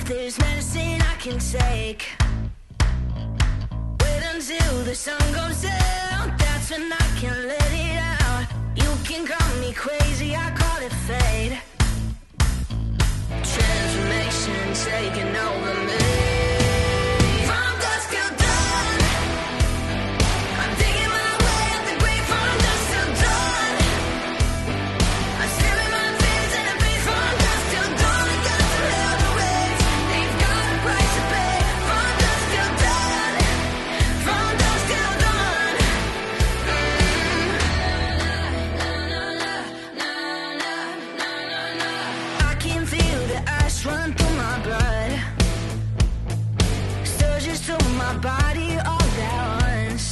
there's medicine I can take. Wait until the sun goes down, that's when I can let it out. You can call me crazy, I call it fate. Transformation taking over me. From dusk till dawn, I'm digging my way up the grave. From dusk till dawn, I'm staring my fears in the face. From dusk till dawn, I got to hell to raise. They've got a price to pay. From dusk till dawn, from dusk till dawn. I can feel the ice run through my blood, surges through my body all at once.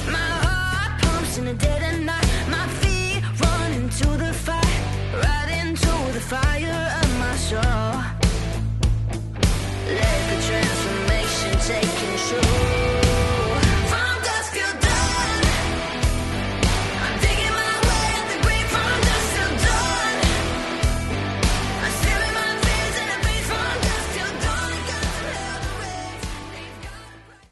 My heart pumps in the dead of night. My feet run into the fight, right into the fire of my soul. Let the transformation take control. From dusk till dawn, I'm digging my way up the grave. From dusk till dawn, I'm staring my fears in the face. From dusk till dawn, I got to hell to raise. They've got a price.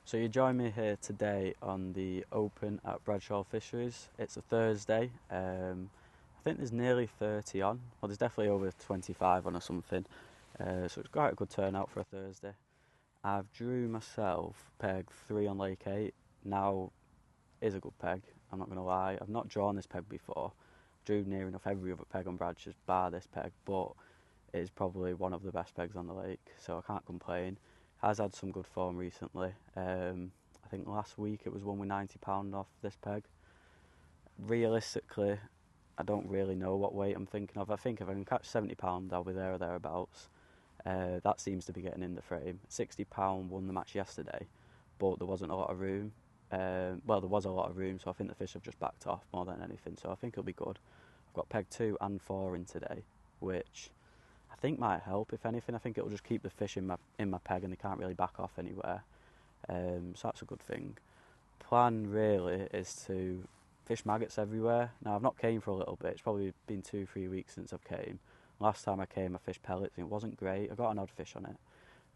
So you join me here today on the Open at Bradshaws Fisheries. It's a Thursday. I think there's nearly 30 on. Well, there's definitely over 25 on or something. So it's quite a good turnout for a Thursday. I've drew myself peg 3 on Lake 8. Now is a good peg, I'm not going to lie. I've not drawn this peg before. Drew near enough every other peg on Bradshaws bar this peg, but it is probably one of the best pegs on the lake, so I can't complain. Has had some good form recently. I think last week it was one with £90 off this peg. Realistically, I don't really know what weight I'm thinking of. I think if I can catch £70, I'll be there or thereabouts. That seems to be getting in the frame. £60 won the match yesterday, but there wasn't a lot of room. Well, there was a lot of room, so I think the fish have just backed off more than anything, so I think it'll be good. I've got peg 2 and 4 in today, which I think might help. If anything, I think it'll just keep the fish in my peg and they can't really back off anywhere. So that's a good thing. Plan really is to fish maggots everywhere. Now I've not came for a little bit. It's probably been 2-3 weeks since I've came. Last time I came I fished pellets and it wasn't great. I got an odd fish on it,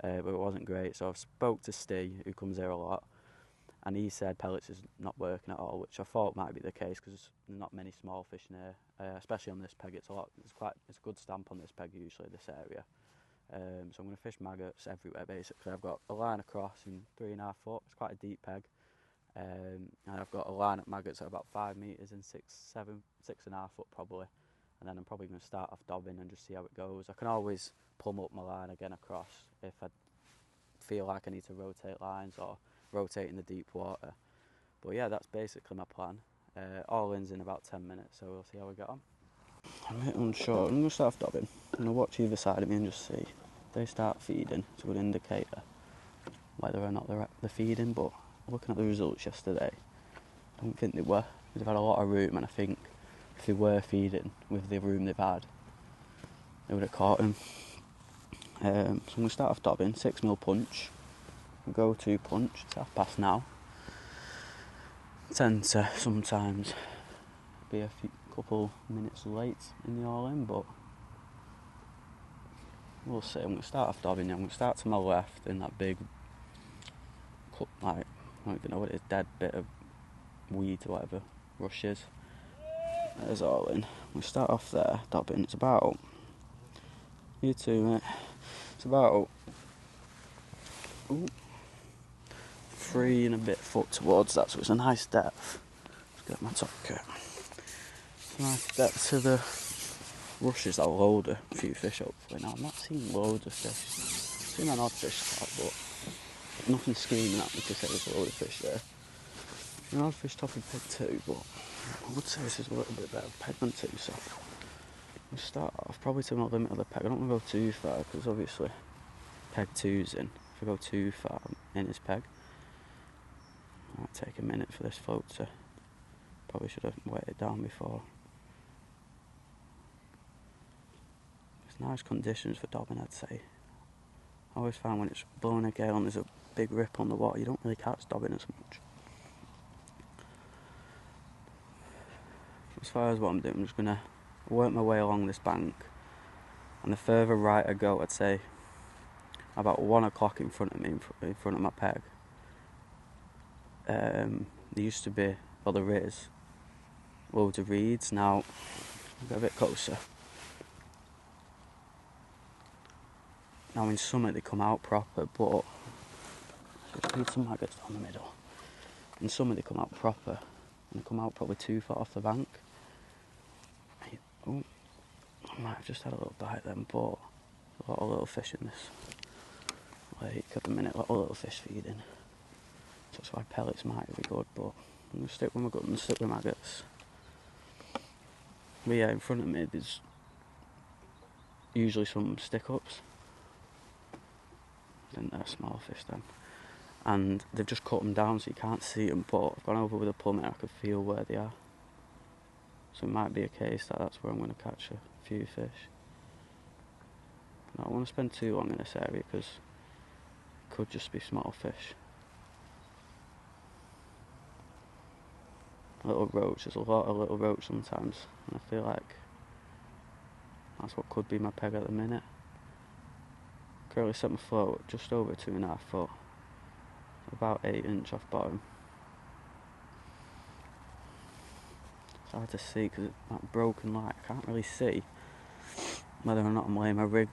but it wasn't great. So I've spoke to Steve, who comes here a lot, and he said pellets is not working at all, which I thought might be the case because there's not many small fish near, especially on this peg. It's a good stamp on this peg usually, this area. So I'm going to fish maggots everywhere basically. I've got a line across in 3.5 foot. It's quite a deep peg, and I've got a line at maggots at about 5 metres in 6.5 foot probably. And then I'm probably going to start off dobbing and just see how it goes. I can always plumb up my line again across if I feel like I need to rotate lines or rotate in the deep water. But yeah, that's basically my plan. All in's in about 10 minutes, so we'll see how we get on. I'm a bit unsure. I'm going to start off dobbing. I'm going to watch either side of me and just see. If they start feeding, it's a good indicator whether or not they're feeding. But looking at the results yesterday, I don't think they were. They've had a lot of room, and I think if they were feeding with the room they've had, they would have caught him. So I'm going to start off dobbing, 6mm punch, go-to punch. It's 1:30 now. I tend to sometimes be a couple minutes late in the all-in, but we'll see. I'm going to start off dobbing. I'm going to start to my left in that big, like, I don't even know what it is, dead bit of weeds or whatever, rushes. There's all in. We start off there, dobbing. It's about, you too, mate. It's about 3 and a bit foot towards that, so it's a nice depth. Let's get my top cut. It's a nice depth to the rushes. That'll load a few fish hopefully. Now, I'm not seeing loads of fish. I've seen an odd fish top, but nothing screaming at me to say there's a load of fish there. An odd fish top in peg 2, but I would say this is a little bit better peg than 2, so we'll start off probably to my limit of the peg. I don't want to go too far because obviously peg 2's in. If I go too far in his peg, it might take a minute for this float to, probably should have weighted down before. It's nice conditions for dobbing, I'd say. I always find when it's blowing a gale and there's a big rip on the water, you don't really catch dobbing as much. As far as what I'm doing, I'm just going to work my way along this bank And the further right I go, I'd say about 1 o'clock in front of me, in front of my peg, there used to be, well there is, loads of reeds. Now, I'll get a bit closer. Now in summer they come out proper, but just need some maggots down the middle. In summer they come out proper, and they come out probably 2 foot off the bank. Oh, I might have just had a little bite then, but a lot of little fish in this lake at the minute, a lot of little fish feeding. So that's why pellets might be good, but I'm going to stick with my gut and stick with maggots. But yeah, in front of me there's usually some stick-ups. Then they're small fish then. And they've just cut them down so you can't see them, but I've gone over with a plummet, I can feel where they are. So it might be a case that that's where I'm going to catch a few fish. I don't want to spend too long in this area because it could just be small fish. Little roach, there's a lot of little roach sometimes, and I feel like that's what could be my peg at the minute. Currently set my float just over 2.5 foot, about 8 inch off bottom. It's hard to see because it's that broken light, I can't really see whether or not I'm laying my rig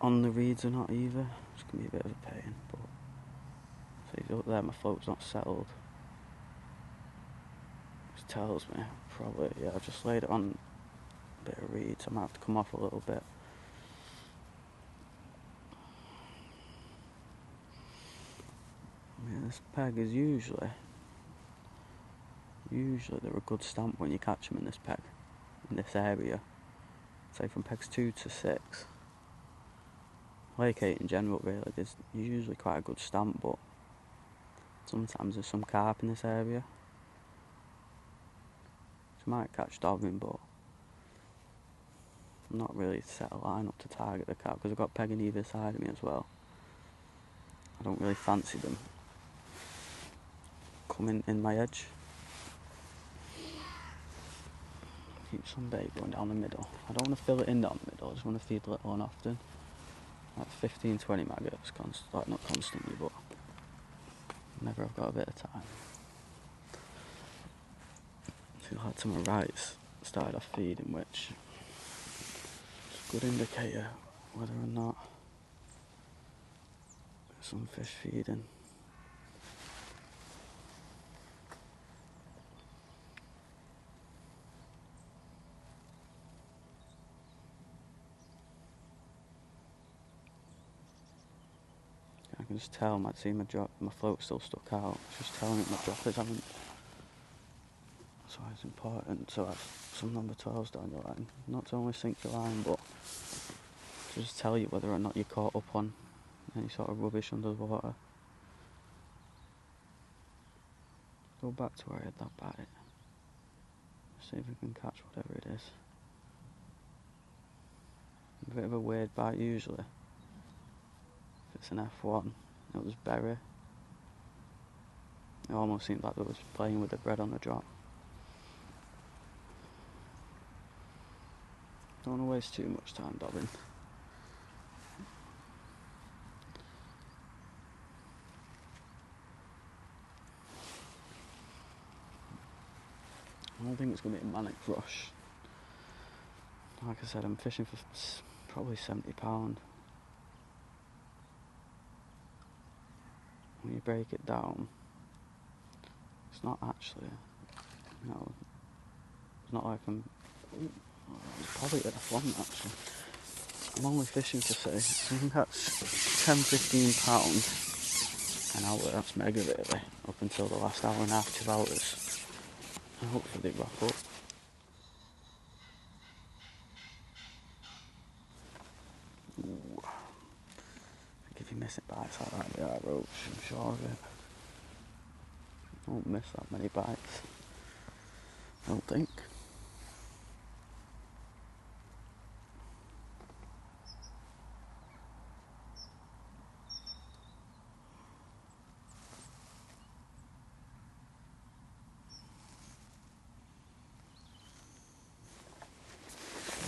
on the reeds or not either. It's going to be a bit of a pain, but see up there my float's not settled. Which tells me probably, yeah, I've just laid it on a bit of reeds, I might have to come off a little bit. Yeah, this peg is usually they're a good stamp when you catch them in this peg, in this area. Say from pegs 2 to 6. Lake 8 in general really, there's usually quite a good stamp, but sometimes there's some carp in this area. So I might catch dobbing, but I'm not really set a line up to target the carp because I've got peg on either side of me as well. I don't really fancy them coming in my edge. Keep some bait going down the middle. I don't want to fill it in down the middle, I just want to feed little and often. Like 15-20 maggots, like not constantly, but whenever I've got a bit of time. See, like to my right started off feeding, which is a good indicator whether or not there's some fish feeding. I can just tell, I see my float still stuck out. It's just telling me my droppers haven't. That's why it's important to have some number 12s down your line. Not to only sink your line, but to just tell you whether or not you're caught up on any sort of rubbish under the water. Go back to where I had that bite. See if we can catch whatever it is. A bit of a weird bite usually. It's an F1, it was berry. It almost seemed like it was playing with the bread on the drop. Don't want to waste too much time dobbing. I don't think it's going to be a manic rush. Like I said, I'm fishing for probably £70. When you break it down, it's not actually, it's not like it's probably at a flom actually. I'm only fishing for say, I think that's £10-15 an hour, that's mega really, up until the last hour and a half, 2 hours. And hopefully they wrap up. Ooh. If you miss it bites like that, they are roach, I'm sure of it. I won't miss that many bites, I don't think.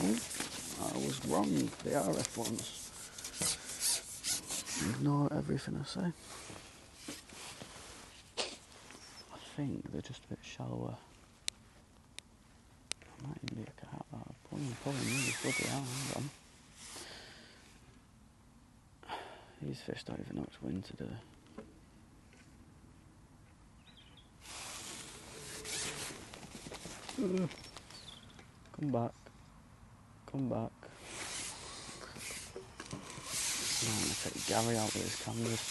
Oh, I was wrong. think they are F1s. Ignore everything I say. I think they're just a bit shallower. Might even be a carp. Pulling these, bloody hell, hang on. These fish don't even know it's winter, do they? Come back. Come back. I'm going to take Gary out with his cameras.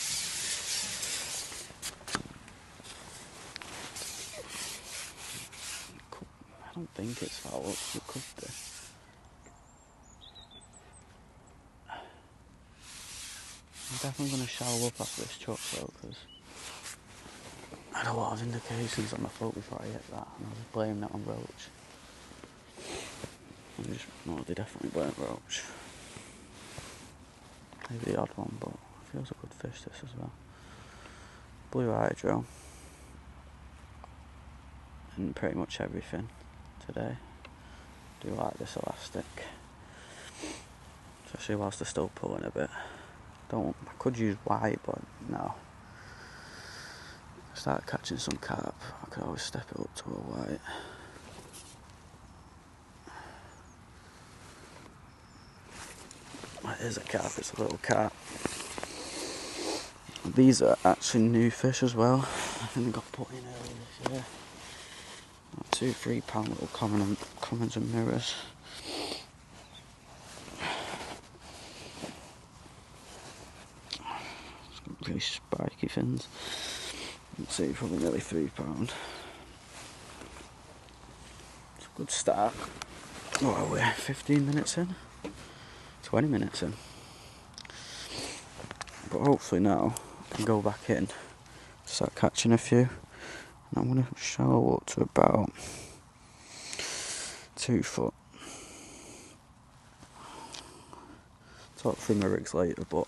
I don't think it's foul, it could be. I'm definitely going to shower up after this chuck though, because I had a lot of indications on my foot before I hit that, and I was blaming that on roach. No, they definitely weren't roach. Maybe the odd one, but it feels a good fish this as well. Blue hydro. And pretty much everything today. Do like this elastic. Especially whilst they're still pulling a bit. I could use white, but no. Start catching some carp, I could always step it up to a white. That is a carp, it's a little carp. These are actually new fish as well. I think they got put in earlier this year. 2-3 pound little commons and mirrors. Really spiky fins. Let's see, probably nearly £3. It's a good start. What are we? 15 minutes in? 20 minutes in. But hopefully now I can go back in, start catching a few. And I'm going to shallow up to about 2 foot. Talk through my rigs later, but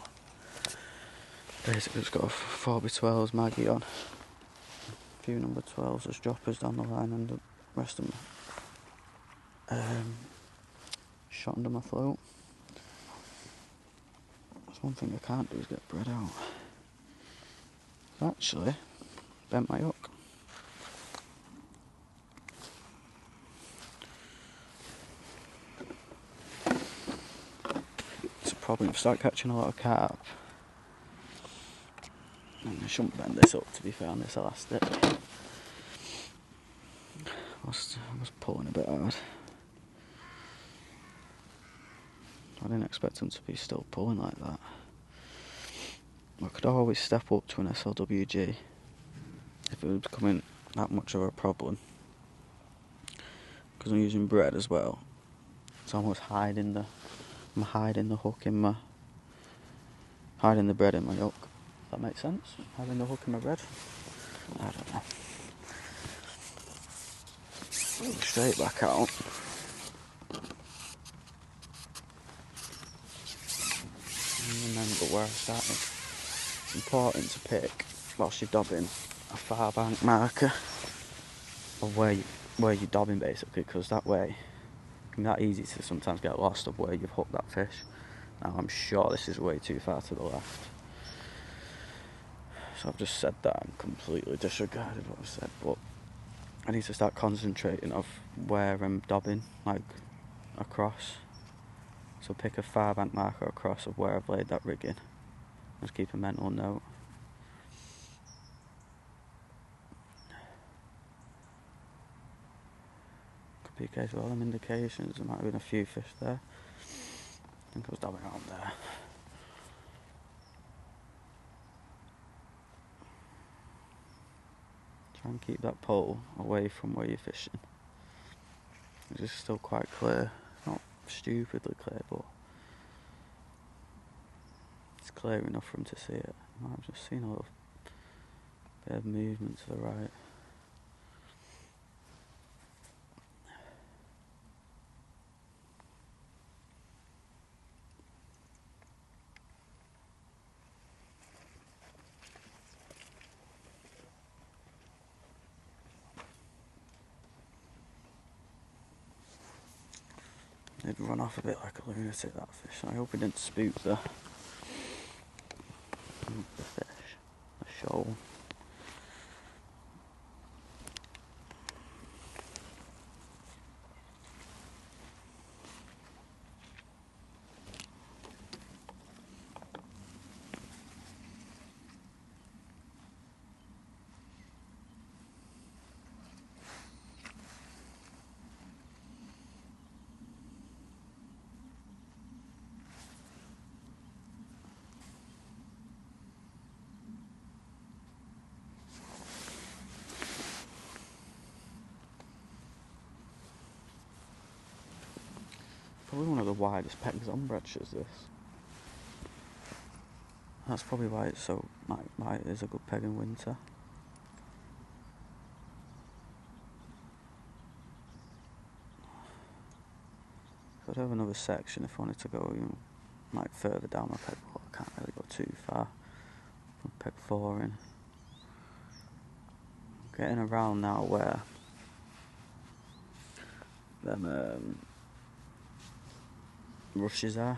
basically just got a 4x12s Maggie on. A few number 12s as droppers down the line, and the rest of them shot under my float. That's one thing I can't do is get bread out. I've actually bent my hook. It's a problem if I start catching a lot of carp. And I shouldn't bend this up, to be fair, on this elastic. I was pulling a bit hard. I didn't expect them to be still pulling like that. I could always step up to an SLWG if it was becoming that much of a problem. Because I'm using bread as well. It's almost hiding the hook in my... hiding the bread in my hook. Does that make sense? Hiding the hook in my bread? I don't know. Straight back out. Remember where I started. It's important to pick, whilst you're dobbing, a far bank marker of where you're dobbing, basically, because that way it's that easy to sometimes get lost of where you've hooked that fish. Now I'm sure this is way too far to the left, so I've just said that and completely disregarded what I said, but I need to start concentrating of where I'm dobbing, like across. So pick a far bank marker across of where I've laid that rig in. Just keep a mental note. Could be a case of all them indications. There might have been a few fish there. I think I was dabbing around there. Try and keep that pole away from where you're fishing. It's still quite clear. Not stupidly clear, but it's clear enough for him to see it. I've just seen a little bit of movement to the right. He'd run off a bit like a lunatic, that fish. I hope he didn't spook the fish, the shoal. Probably one of the widest pegs on Bradshaws, this. That's probably why it's so, why it is a good peg in winter. I'd have another section if I wanted to go, you know, like further down my peg, but I can't really go too far. Peg 4 in. Getting around now where them rushes are.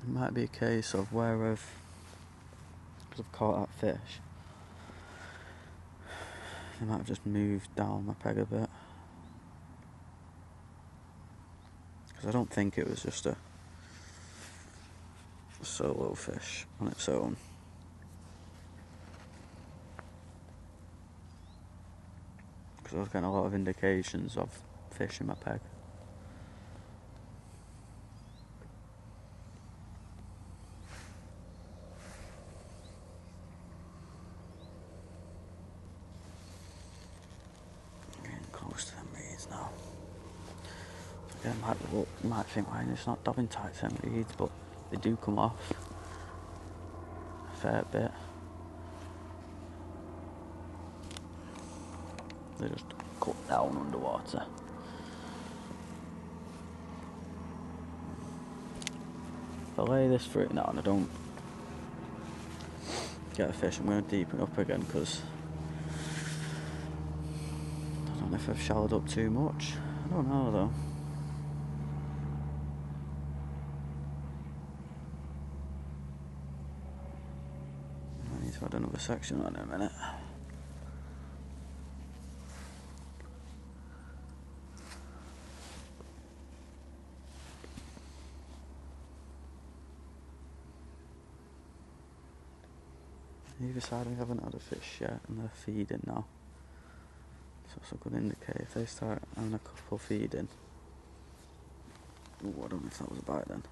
It might be a case of where because I've caught that fish, they might have just moved down my peg a bit. Because I don't think it was just a solo fish on its own. Because I was getting a lot of indications of fish in my peg. Getting close to them reeds now. Again, you might think, why it's not dobbing tight to them reeds, but they do come off a fair bit. They just cut down underwater. If I lay this fruit now and I don't get a fish, I'm going to deepen up again, because I don't know if I've shallowed up too much. I don't know though. I need to add another section on in a minute. Either side we haven't had a fish yet, and they're feeding now. So it's a good indicator. If they start having a couple feeding, ooh, I don't know if that was a bite then.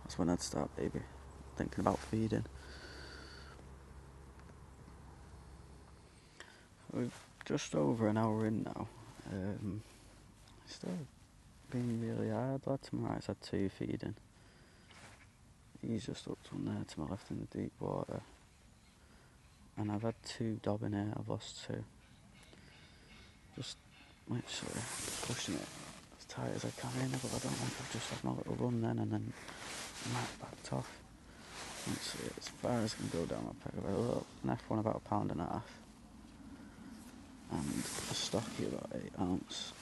That's when I'd start maybe thinking about feeding. We're just over an hour in now. It's still been really hard. Lad to my right's had 2 feeding. He's just up to one there to my left in the deep water. And I've had 2 dobbing here, I've lost 2. Just literally pushing it as tight as I can in, but I don't know if I've just had my little run then and then I might have backed off. Literally as far as I can go down my peg. I've had a little, an F1 about £1.5 and a stocky about 8 ounce.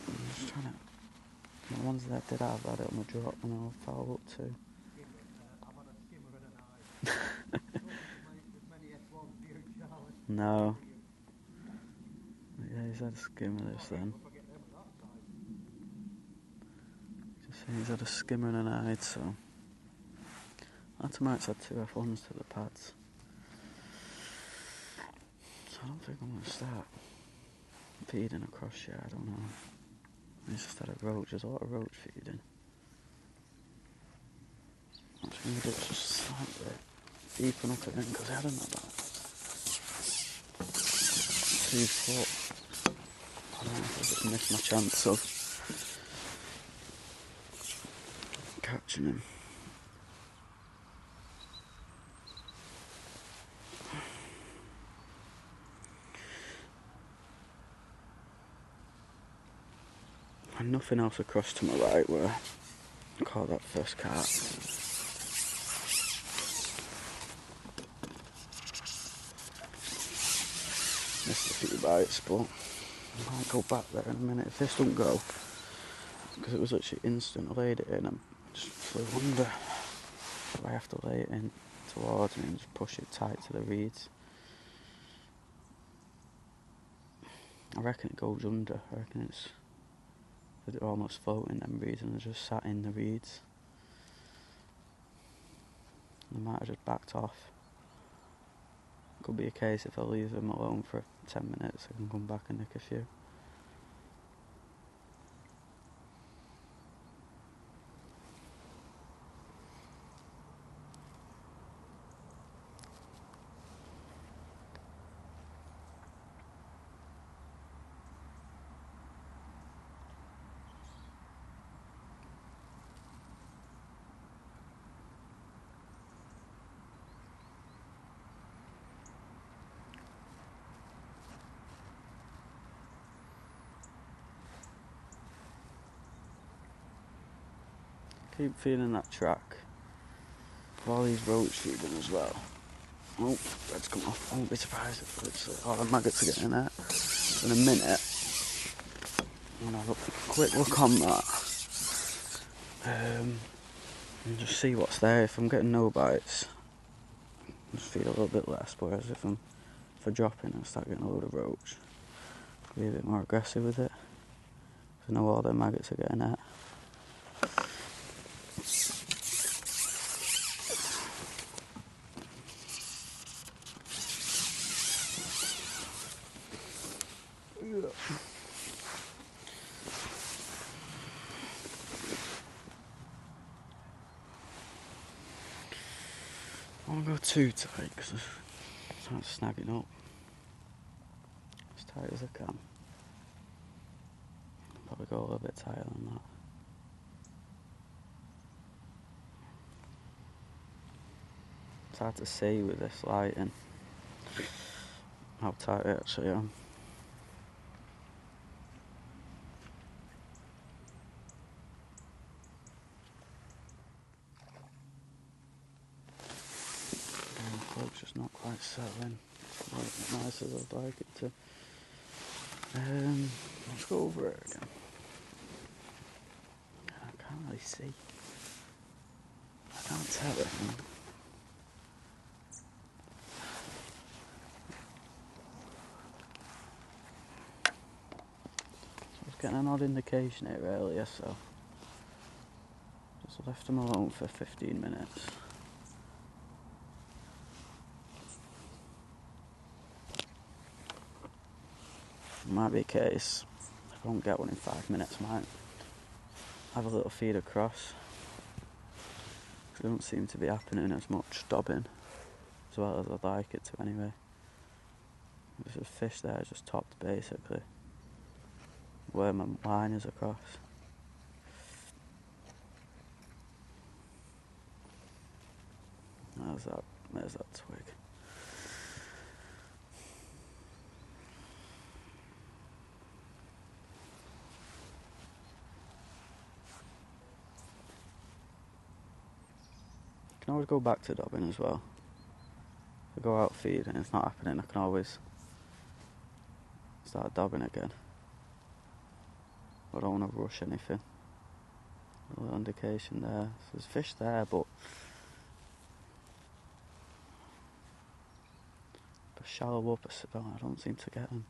I'm just trying to, the ones that I did have, I had it on the drop and I'll foul up too. No. Yeah, he's had a skim of this then. Just saying he's had a skimmer and an hide, so. Atomart's had 2 F1s to the pads. So I don't think I'm going to start feeding across yet, I don't know. He's just had a roach, there's a lot of roach feeding. What I'm going to do is just slightly deepen up again, because I hadn't about 2 foot. I don't know if I just missed my chance of catching him. And nothing else across to my right where I caught that first carp. bites, but I might go back there in a minute. If this don't go, because it was literally instant, I laid it in and just flew under. So I have to lay it in towards me and just push it tight to the reeds. I reckon it goes under. I reckon they're almost floating, them reeds, and they're just sat in the reeds. They might have just backed off. Could be a case if I leave them alone for 10 minutes, I can come back and nick a few. Keep feeling that track. All these roach feeding as well. Oh, let's come off. I won't be surprised if it's all the maggots are getting there. In a minute, I'm going to have a quick look on that. And just see what's there. If I'm getting no bites, just feed a little bit less. Whereas if I drop in and start getting a load of roach, be a bit more aggressive with it. I know all the maggots are getting there. I don't want to go too tight because I'm snagging up. As tight as I can. Probably go a little bit tighter than that. It's hard to see with this lighting how tight I actually am. The float's just not quite settling as nice as I'd like it to. Let's go over it again. I can't really see. I can't tell it. I was getting an odd indication here earlier, so just left them alone for 15 minutes. Might be a case, if I don't get one in 5 minutes, I might have a little feed across. Because it don't seem to be happening as much dobbing as well as I'd like it to anyway. There's a fish there just topped basically where my line is across. There's that twig. I can always go back to dobbing as well. If I go out feed and it's not happening, I can always start dobbing again. I don't want to rush anything. A little indication there. So there's fish there, but if I shallow up, I don't seem to get them.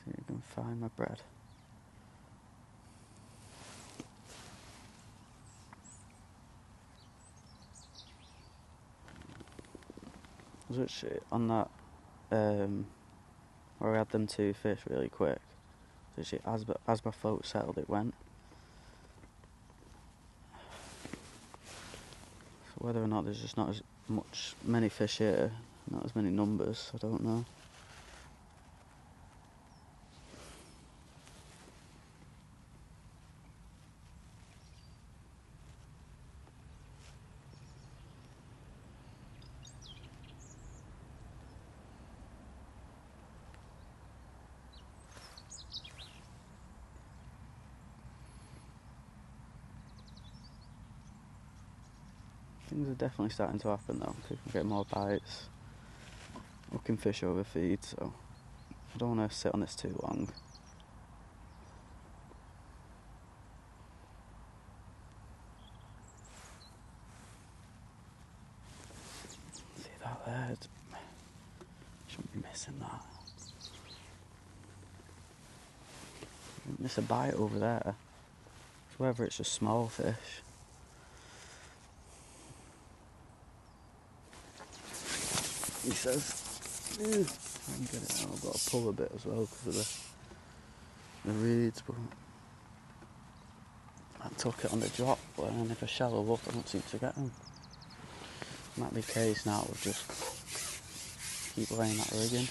See if I can find my bread. I was actually on that where I had them two fish really quick. So actually, as my float settled, it went. So whether or not there's just not as many fish here, not as many numbers, I don't know. Things are definitely starting to happen though. People get more bites. Hooking fish overfeed, so I don't want to sit on this too long. See that there? Shouldn't be missing that. Miss a bite over there. So whether it's just small fish. He says, try and get it out. I've got to pull a bit as well because of the reeds, but I took it on the drop, but then if I shallow up I don't seem to get them. Might be the case now, we'll just keep laying that rig in.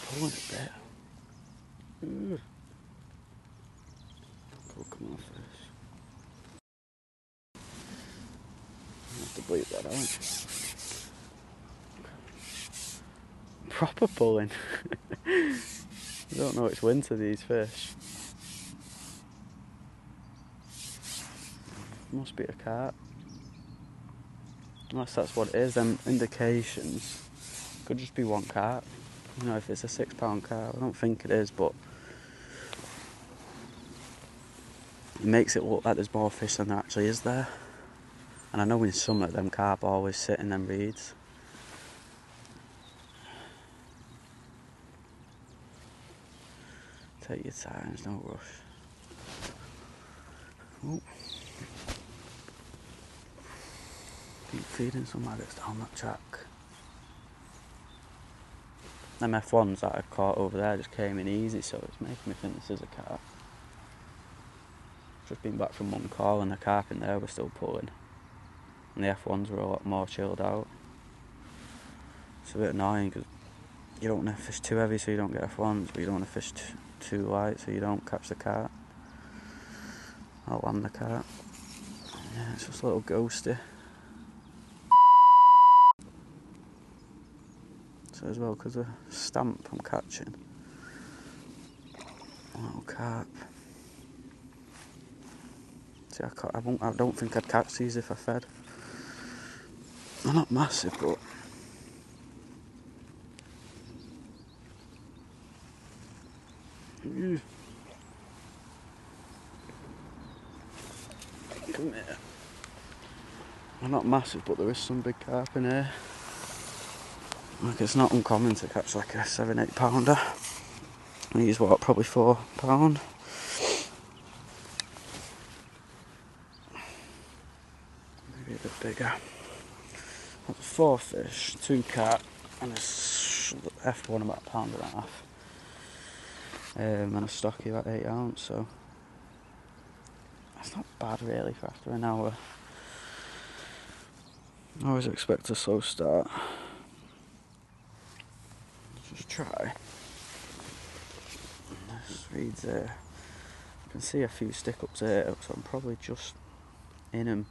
Pulling a bit. Cool, come on fish. I have to bleep that out. Proper pulling. You don't know it's winter, these fish. Must be a carp. Unless that's what it is, then indications could just be one carp. You know, if it's a £6 carp, I don't think it is, but it makes it look like there's more fish than there actually is there. And I know in summer them carp always sit in them reeds. Take your time, there's no rush. Ooh. Keep feeding some maggots down that track. Them F1s that I caught over there just came in easy, so it's making me think this is a carp. Just been back from one call and the carp in there were still pulling. And the F1s were a lot more chilled out. It's a bit annoying because you don't want to fish too heavy so you don't get F1s, but you don't want to fish too light so you don't catch the carp. I'll land the carp. Yeah, it's just a little ghosty. So as well, because the stamp I'm catching. A little carp. See, I don't think I'd catch these if I fed. They're not massive, but come here. They're not massive, but there is some big carp in here. Like, it's not uncommon to catch like a 7-8 pounder. These what, probably £4. Maybe a bit bigger. That's 4 fish, 2 carp, and a F1 about a £1.5 and a stocky about 8 ounce, so that's not bad really for after an hour. I always expect a slow start. Let's just try. This reeds there. I can see a few stick ups here, so I'm probably just in them.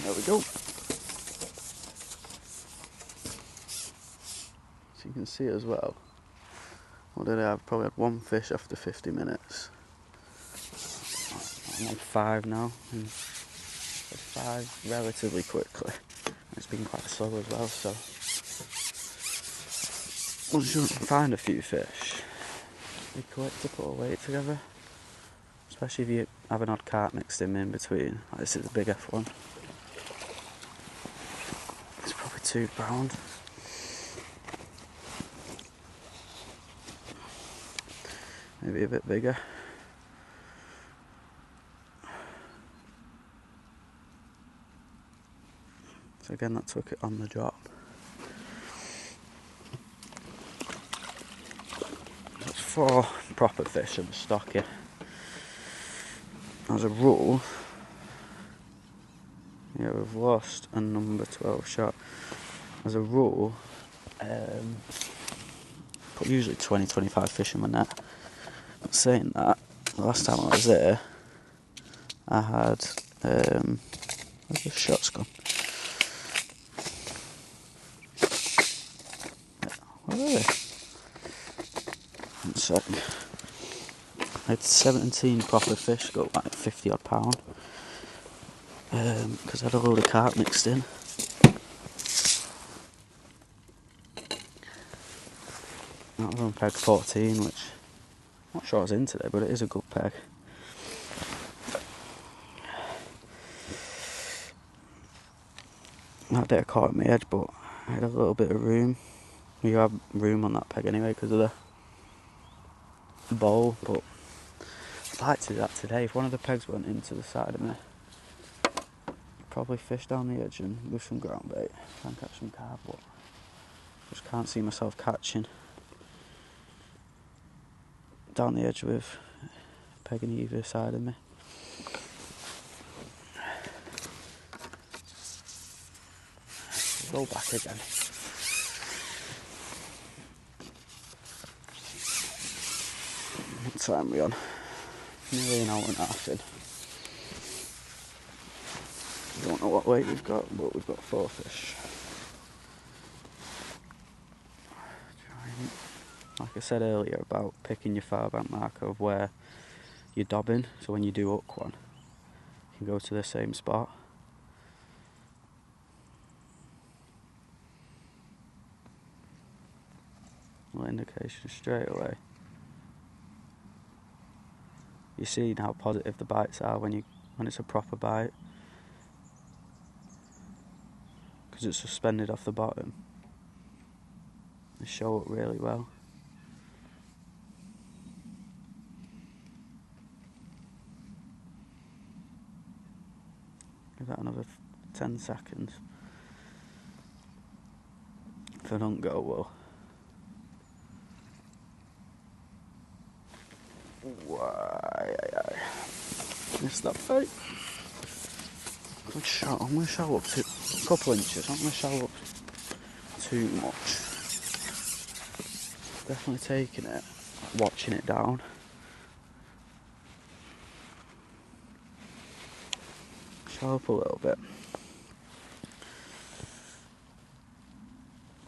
There we go. So you can see as well. What did I have? Probably had 1 fish after 50 minutes. I'm on 5 now. And 5 relatively quickly. It's been quite slow as well, so once you find a few fish, be quick to put a weight together. Especially if you have an odd carp mixed in between. Like this is a big F1. It's probably £2. Maybe a bit bigger. So again, that took it on the drop. That's 4 proper fish and a stocky. As a rule, yeah, we've lost a number 12 shot. As a rule, put usually 20-25 fish in my net. But saying that, the last time I was there, I had, where's the shots gone? really? One sec. I had 17 proper fish, got like 50 odd pound. Because I had a load of carp mixed in. That was on peg 14, which I'm not sure I was in today, but it is a good peg. That bit of caught at my edge, but I had a little bit of room. You have room on that peg anyway because of the bowl, but I'd like to do that today. If one of the pegs went into the side of me, I'd probably fish down the edge and with some ground bait, try and catch some carp, but just can't see myself catching down the edge with a peg on either side of me. Go back again. What time are we on? Nearly an hour and a half in. Don't know what weight we've got, but we've got 4 fish. Like I said earlier about picking your far bank marker of where you're dobbing, so when you do hook one, you can go to the same spot. Little indication straight away. You see how positive the bites are when it's a proper bite, because it's suspended off the bottom. They show up really well. Give that another 10 seconds. If I don't go well. Why? Missed that bait. Good shot. I'm going to shallow up to a couple inches. I'm not going to shallow up too much. Definitely taking it, watching it down. Shallow up a little bit.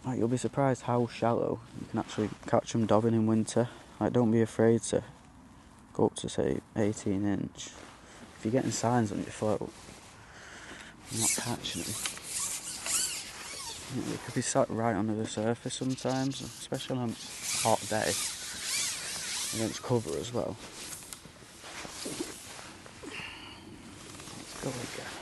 Like, you'll be surprised how shallow you can actually catch them dobbing in winter. Like, don't be afraid to go up to say 18 inch. If you're getting signs on your float, you're not catching them. They could be sat right under the surface sometimes, especially on a hot day against cover as well. Let's go again.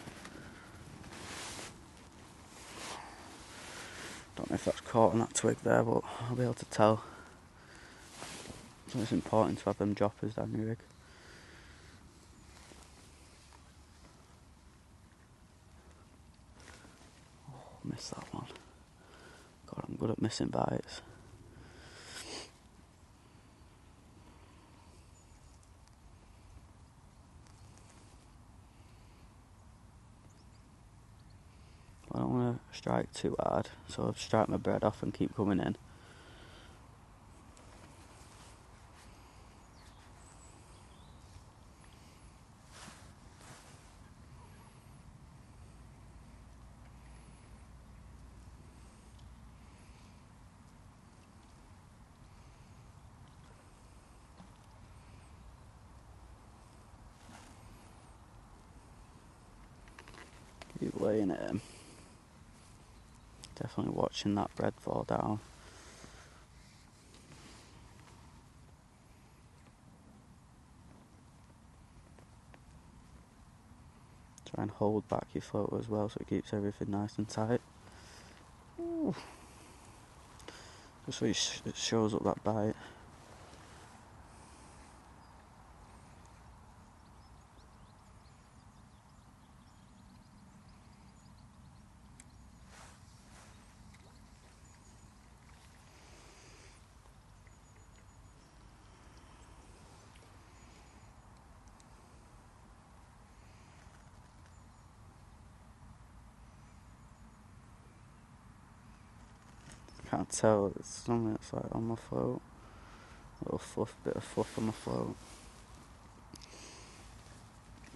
Don't know if that's caught on that twig there, but I'll be able to tell. So it's important to have them droppers down your rig. Oh, missed that one. God, I'm good at missing bites. I don't want to strike too hard, so I'll strike my bread off and keep coming in. Keep laying it in. Definitely watching that bread fall down. Try and hold back your float as well so it keeps everything nice and tight. Ooh. Just so it shows up that bite. Can't tell, it's something that's like on my float. A little bit of fluff on my float.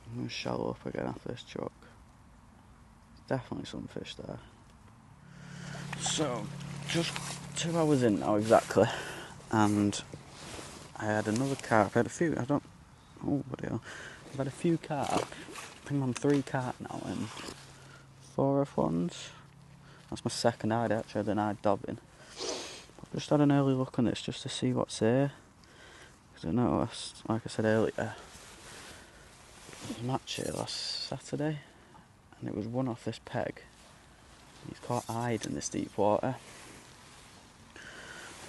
I'm going to shallow up again after this chuck. Definitely some fish there. So, just 2 hours in now exactly, and I had another carp. I had a few. Oh, bloody hell. I've had a few carp. I think I'm on 3 carp now and 4 F1s. That's my second hide. Actually, I had an hide dobbing. I've just had an early look on this just to see what's here. Because I noticed, like I said earlier, there was a match here last Saturday, and it was one off this peg. He's caught hide in this deep water.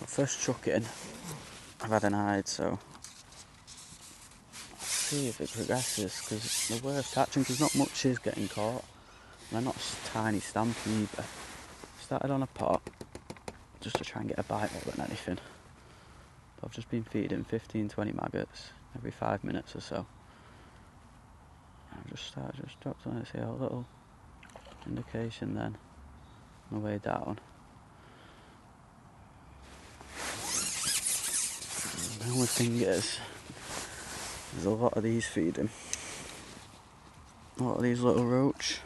I first chuck it in. I've had an hide, so I'll see if it progresses, because the worst catching, because not much is getting caught. And they're not tiny stamping either. Started on a pot, just to try and get a bite more than anything. But I've just been feeding 15-20 maggots every 5 minutes or so. I've just dropped on it, see a little indication then, on the way down. The only thing is, there's a lot of these feeding. A lot of these little roach.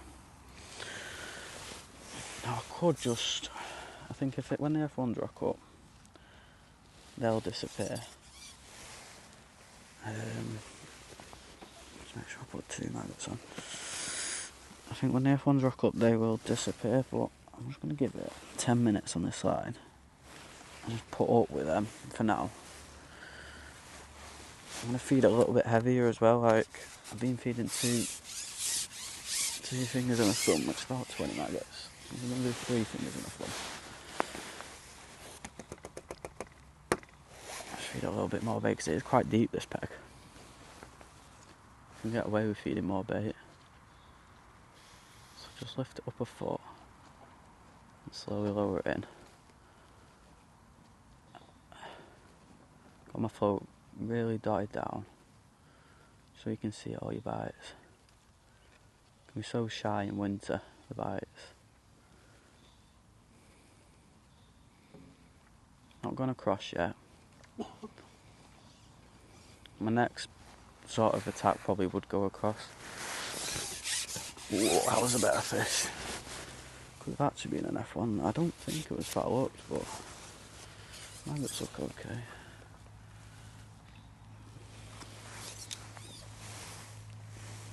Now I could just, I think when the F1s rock up, they'll disappear. Let's make sure I put 2 maggots on. I think when the F1s rock up, they will disappear, but I'm just going to give it 10 minutes on this line and just put up with them for now. I'm going to feed it a little bit heavier as well. Like, I've been feeding 2 fingers and a thumb, which is about 20 maggots. I'm going to do 3 fingers and a thumb. Just feed it a little bit more bait, because it is quite deep, this peg. I can get away with feeding more bait. So just lift it up a foot and slowly lower it in. Got my float really dotted down so you can see all your bites. It can be so shy in winter, the bites. Not gone across yet. My next sort of attack probably would go across. Whoa, that was a better fish. Could have actually been an F1. I don't think it was fat looked, but maggots look okay.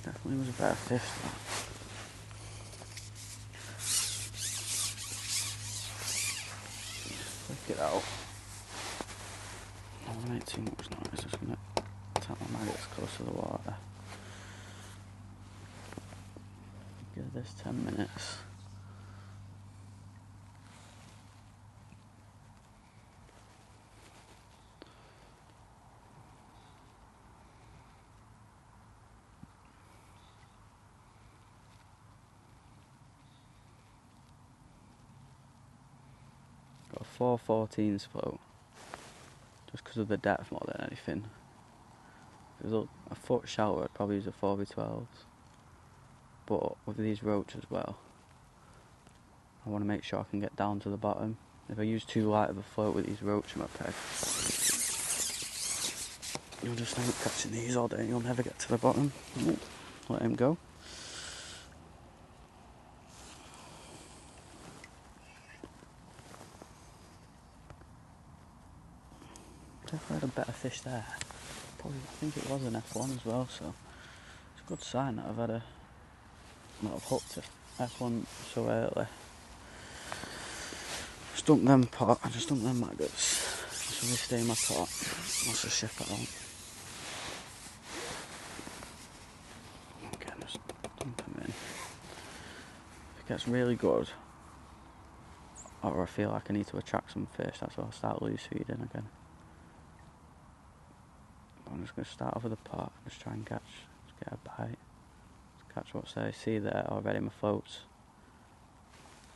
Definitely was a better fish though. Flick it out. I don't want to make too much noise, just going to tap my maggots close to the water. Give this 10 minutes. Got a 414s float, just because of the depth more than anything. If it was a foot shallower, I'd probably use a 4v12s. But with these roach as well, I want to make sure I can get down to the bottom. If I use too light of a float with these roach in my peg, you'll just end up catching these all day and you'll never get to the bottom. Ooh, let him go. Definitely had a better fish there. Probably, I think it was an F1 as well, so it's a good sign that I've hooked a F1 so early. Just dump them pot, I just dump them maggots, so they stay in my pot. Let's just ship it out. Okay, just dump them in. If it gets really good, or I feel like I need to attract some fish, that's why I'll start loose feeding again. I'm just going to start off with a pot, just try and get a bite. Catch what's there. See there already, my floats.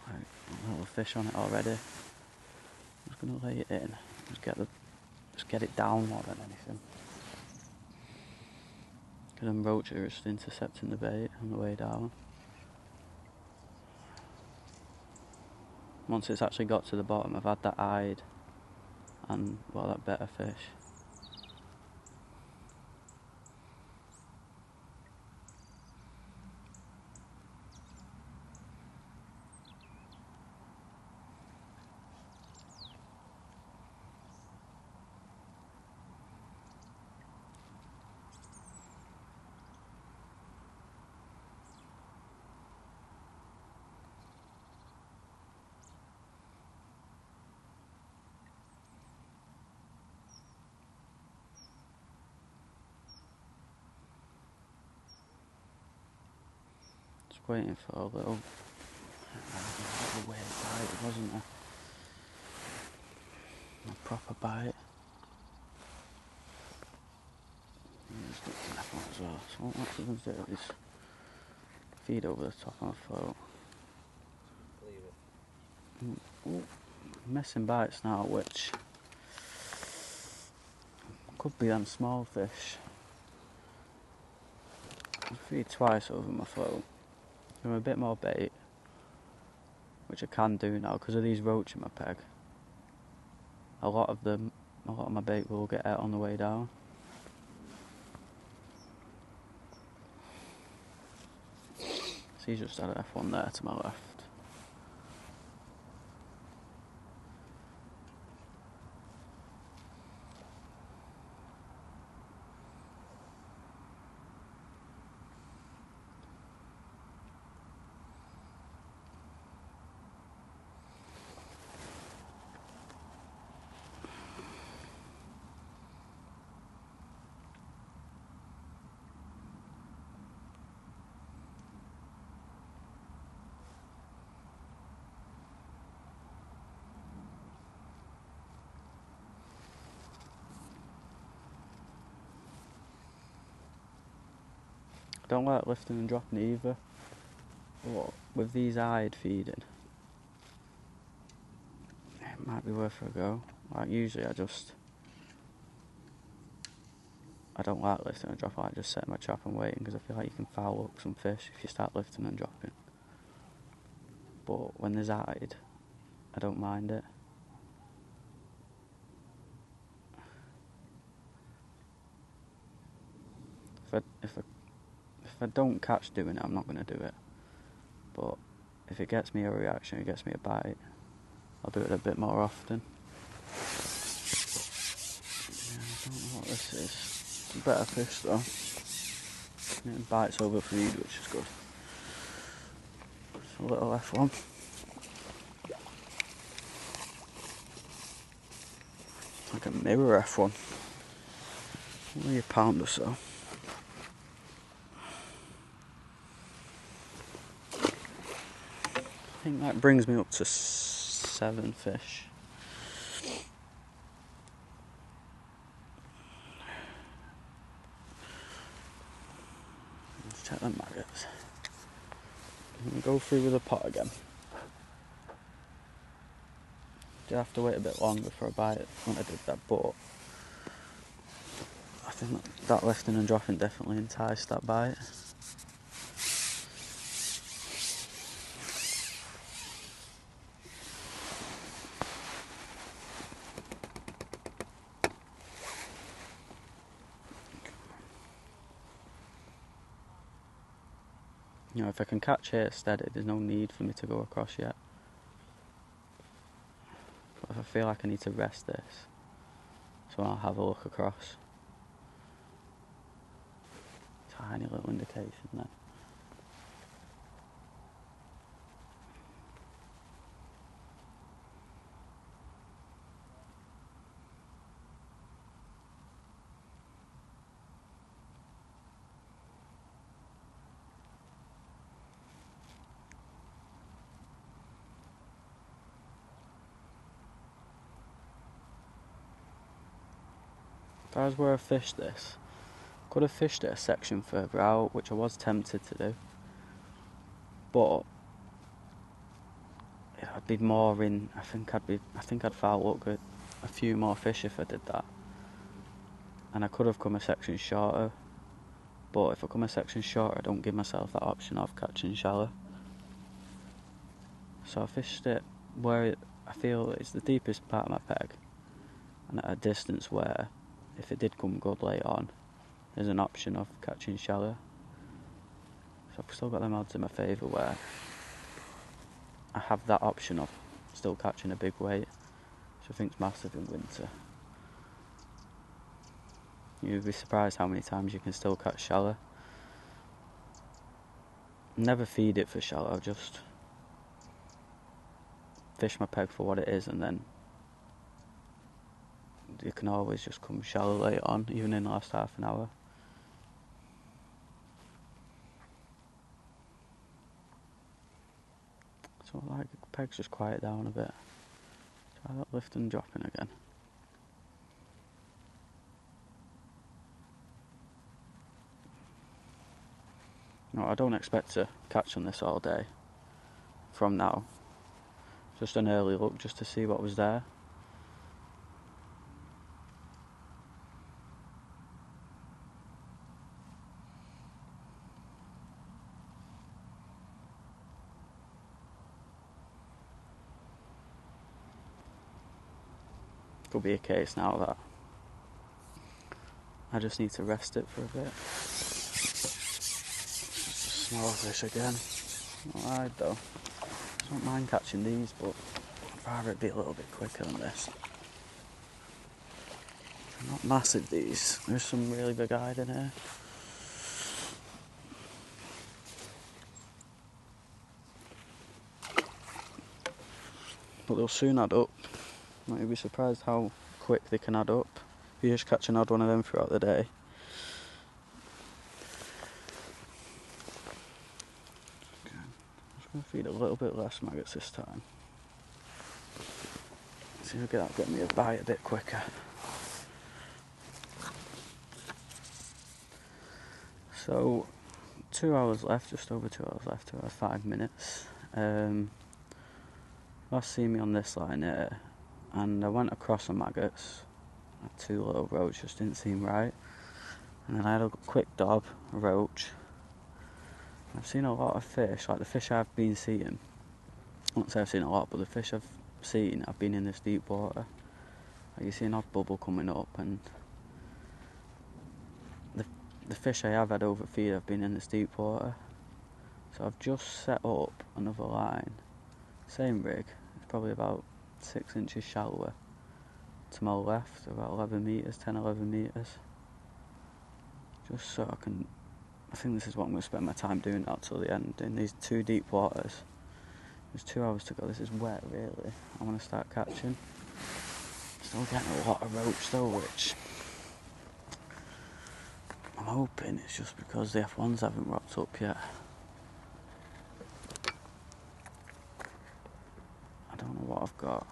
Like a little fish on it already. I'm just going to lay it in. Just get it down more than anything. Because them roach are just intercepting the bait on the way down. Once it's actually got to the bottom, I've had that hide and, well, that better fish. waiting for a little weird bite, wasn't it? A proper bite. Just looked at that one as well. So what I'm actually going to do is feed over the top of my float. Ooh, missing bites now, which could be them small fish. I feed twice over my float. Give them a bit more bait, which I can do now because of these roach in my peg. A lot of my bait will get out on the way down. So he's just had an F1 there to my left. I don't like lifting and dropping either, but with these eyed feeding, it might be worth a go. Like usually I don't like lifting and dropping, I just set my trap and waiting because I feel like you can foul up some fish if you start lifting and dropping. But when there's eyed, I don't mind it. If I don't catch doing it, I'm not going to do it. But if it gets me a reaction, it gets me a bite, I'll do it a bit more often. Yeah, I don't know what this is. It's a better fish though. It bites over feed, which is good. It's a little F1. It's like a mirror F1. Only a pound or so. I think that brings me up to 7 fish. Let's check the maggots. I'm going to go through with the pot again. Did have to wait a bit longer for a bite when I did that, but I think that lifting and dropping definitely enticed that bite. You know, if I can catch here steady, there's no need for me to go across yet. But if I feel like I need to rest this, so I'll have a look across. Tiny little indication there. If I was where I fished this, could have fished it a section further out, which I was tempted to do, but I'd be more in. I think I'd foul up with a few more fish if I did that, and I could have come a section shorter. But if I come a section shorter, I don't give myself that option of catching shallow. So I fished it where I feel it's the deepest part of my peg, and at a distance where, if it did come good late on, there's an option of catching shallow. So I've still got them odds in my favour where I have that option of still catching a big weight, which I think is massive in winter. You'd be surprised how many times you can still catch shallow. Never feed it for shallow, just fish my peg for what it is, and then you can always just come shallow late on, even in the last half an hour. Like the peg's just quiet down a bit. Try that lift and dropping again. No, I don't expect to catch on this all day from now. Just an early look just to see what was there. Could be a case now that I just need to rest it for a bit. Just a small fish again. Alright though. I don't mind catching these, but I'd rather it be a little bit quicker than this. They're not massive, these. There's some really big eyed in here. But they'll soon add up. You'll be surprised how quick they can add up if you just catch an odd one of them throughout the day. Okay. I'm just going to feed a little bit less maggots this time. See if that'll get me a bite a bit quicker. So 2 hours left, just over 2 hours left, 2 hours 5 minutes. Last seen me on this line here, and I went across some maggots at 2 little roach, just didn't seem right. And then I had a quick dob, a roach. I've seen a lot of fish, like the fish I've been seeing. I won't say I've seen a lot, but the fish I've seen, I've been in this deep water. Like you see an odd bubble coming up, and the fish I have had overfeed, I've been in this deep water. So I've just set up another line, same rig, it's probably about 6 inches shallower to my left, about 11 metres, 10-11 metres. Just so I think this is what I'm going to spend my time doing now till the end, in these 2 deep waters. There's 2 hours to go, this is wet really, I want to start catching. Still getting a lot of roach though, which I'm hoping it's just because the F1s haven't rocked up yet. I don't know what I've got.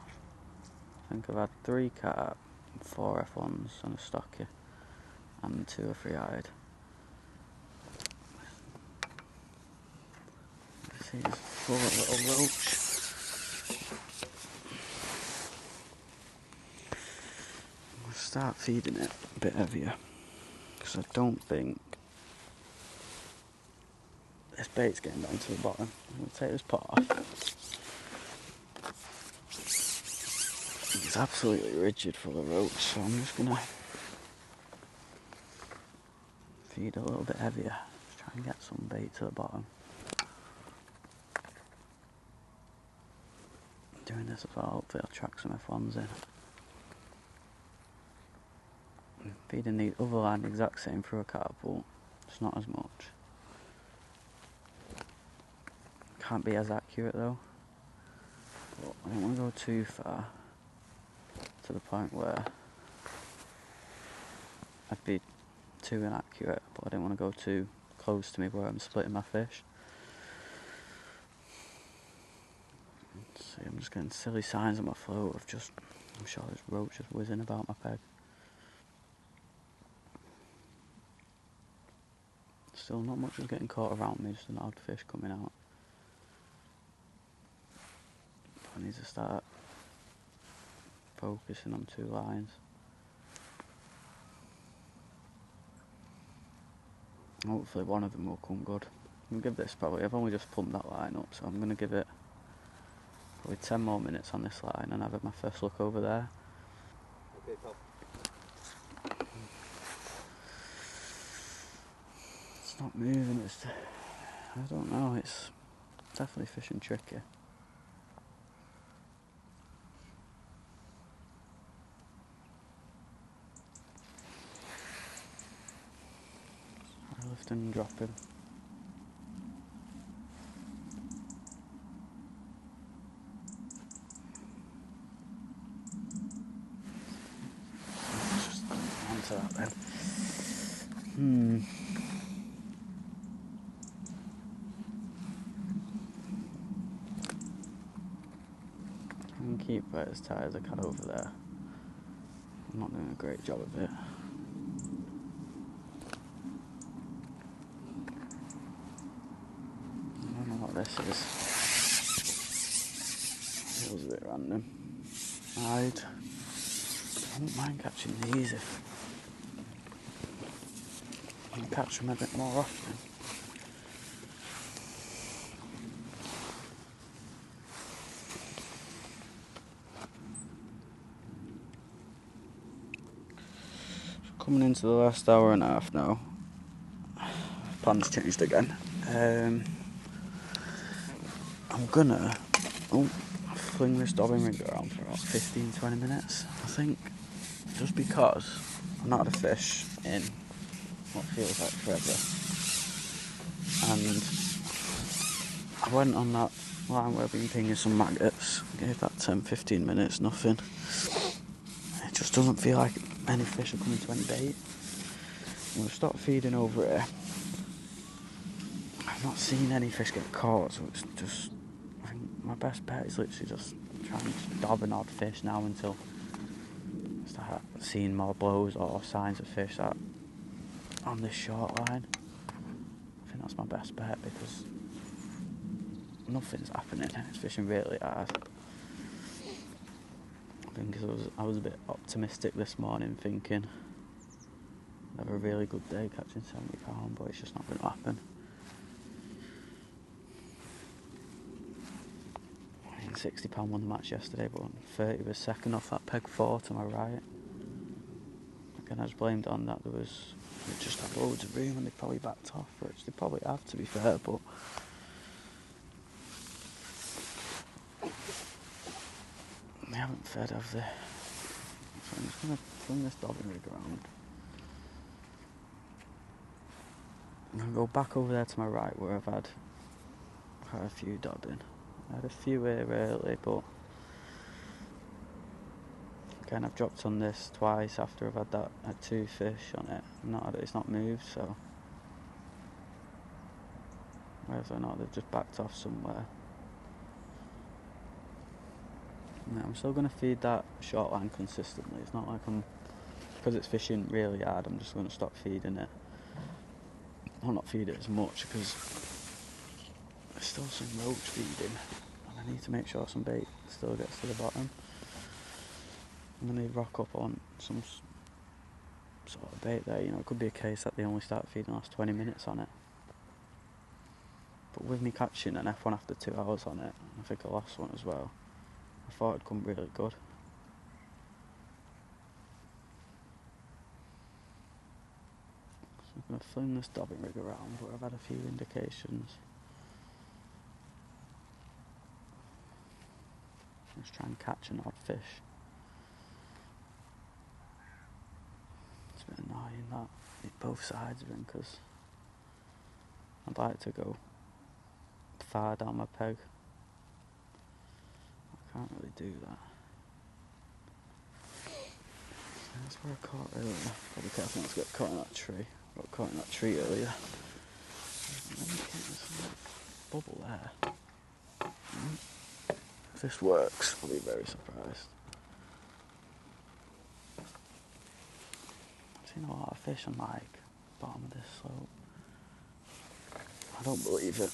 I think I've had 3 carp, 4 F1s and a stocky, and 2 or 3 eyed. See, it's full of little roach. I'm going to start feeding it a bit heavier, because I don't think this bait's getting down to the bottom. I'm going to take this pot off. It's absolutely rigid full of roach, so I'm just going to feed a little bit heavier. Just try and get some bait to the bottom. Doing this as well, hopefully I'll track some F1s in. I'm feeding the other line the exact same through a catapult, just not as much. Can't be as accurate though, but I don't want to go too far to the point where I'd be too inaccurate, but I don't want to go too close to me where I'm splitting my fish. See, I'm just getting silly signs on my float of just, I'm sure there's roach just whizzing about my peg. Still not much is getting caught around me, just an odd fish coming out. I need to start focusing on 2 lines. Hopefully one of them will come good. I'm going to give this probably, I've only just pumped that line up, so I'm going to give it probably 10 more minutes on this line and have my first look over there. Okay, pal. It's not moving, I don't know, it's definitely fishing tricky. Lifting and dropping. Just onto that then. keep it as tight as I can over there. I'm not doing a great job of it. I don't know what this is. Feels a bit random. I don't mind catching these if I can catch them a bit more often. Coming into the last hour and a half now. Plan's changed again. I'm gonna fling this dobbing rig around for about 15-20 minutes, I think, just because I've not had a fish in what feels like forever. And I went on that line where I've been pinging some maggots, gave that 10-15 minutes, nothing. It just doesn't feel like any fish are coming to any bait. I'm going to stop feeding over here. I've not seen any fish get caught, so it's just, I think my best bet is literally just trying to dob an odd fish now until I start seeing more blows or signs of fish that on this short line. I think that's my best bet because nothing's happening. It's fishing really hard. I think I was a bit optimistic this morning, thinking I'd have a really good day catching 70 pound, but it's just not going to happen. I think 60 pound won the match yesterday, but 30 was second off that peg 4 to my right. Again, I was blamed on that they just had loads of room and they probably backed off, which they probably have, to be fair, but they haven't fed, have they? So I'm just going to fling this dobbing rig around. I'm going to go back over there to my right where I've had quite a few dobbing. I had a few here early, but again I've dropped on this twice after I've had 2 fish on it. It's not moved, so whether or not they've just backed off somewhere. Yeah, I'm still going to feed that short line consistently. It's not like because it's fishing really hard, I'm just going to stop feeding it. I'll not feed it as much because there's still some roach feeding and I need to make sure some bait still gets to the bottom. I'm going to rock up on some sort of bait there. It could be a case that they only start feeding the last 20 minutes on it. But with me catching an F1 after 2 hours on it, I think the last one as well, I thought it'd come really good. So I'm going to fling this dobbing rig around where I've had a few indications. Just try and catch an odd fish. It's a bit annoying that it's both sides of him because I'd like to go far down my peg. I can't really do that. That's where I caught earlier. Probably careful not to get caught in that tree. Got caught in that tree earlier. There's a bubble there. If this works, I'll be very surprised. I've seen a lot of fish on like bottom of this slope. I don't believe it.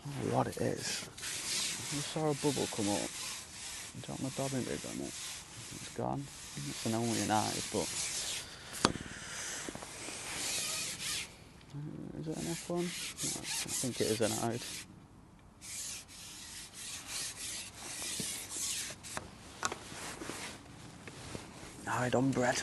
I don't know what it is. I just saw a bubble come up and dropped my dobbing rig on it. It's gone. It's only an eye, but is it an F1? No, I think it is an eye. Hide on bread.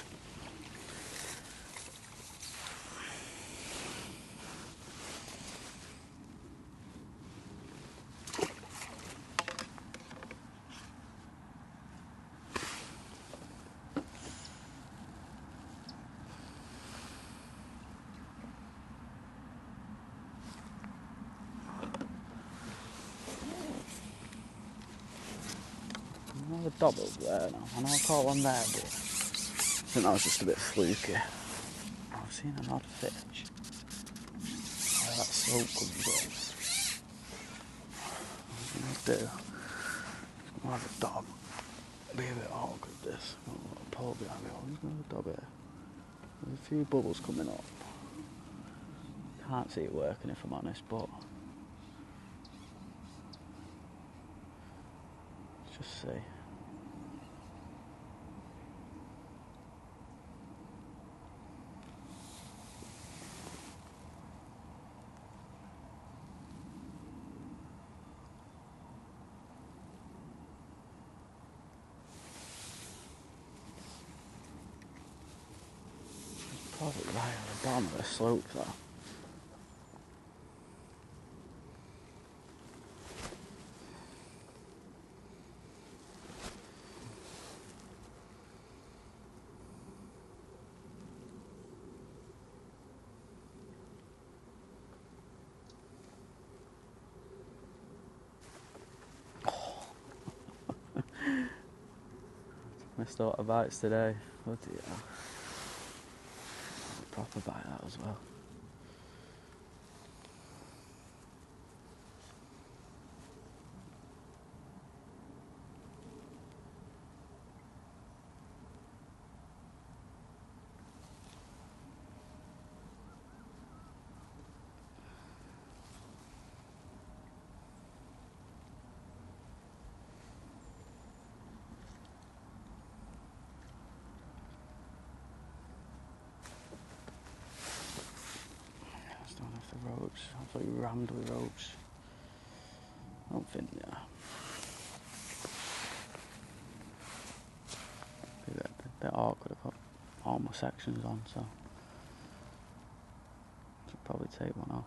Another double there now. I know I caught one there, but I think that was just a bit fluky. I've seen an odd fish. Oh, that soap comes up. What am I going to do? I'll have a dog. Be a bit awkward this. Got a little pole behind me. Who's got a dog here? There's a few bubbles coming up. Can't see it working if I'm honest, but let's just see. Probably right on the bottom of the slope though. Missed a lot of bites today. Oh dear. Proper bite that as well. The roach. Absolutely rammed with roach. I don't think they are. Be a bit awkward. I've got all my sections on, so should probably take one off.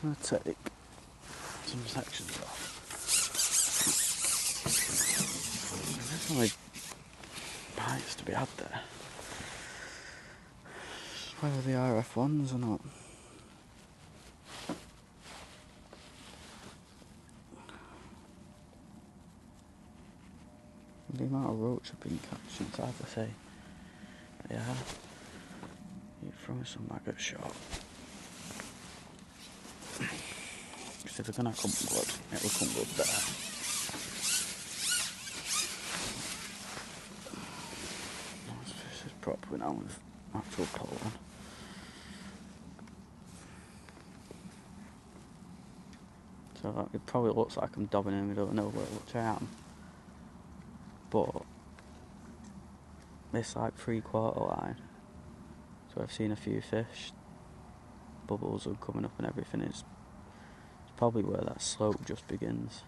I'm going to take some sections off. There's only bites to be had there. Whether they are F1s or not. The amount of roach I've been catching, it's hard to say. Yeah. You're throwing some maggot shot. Because if they're going to come good, it will come good there. This is proper now with actual pollen. So it probably looks like I'm dobbing in the middle of nowhere, which I am. But this like 3/4 line, so I've seen a few fish, bubbles are coming up and everything. It's probably where that slope just begins.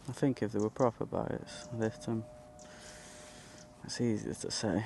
I think if they were proper bites, this time, it's easier to say.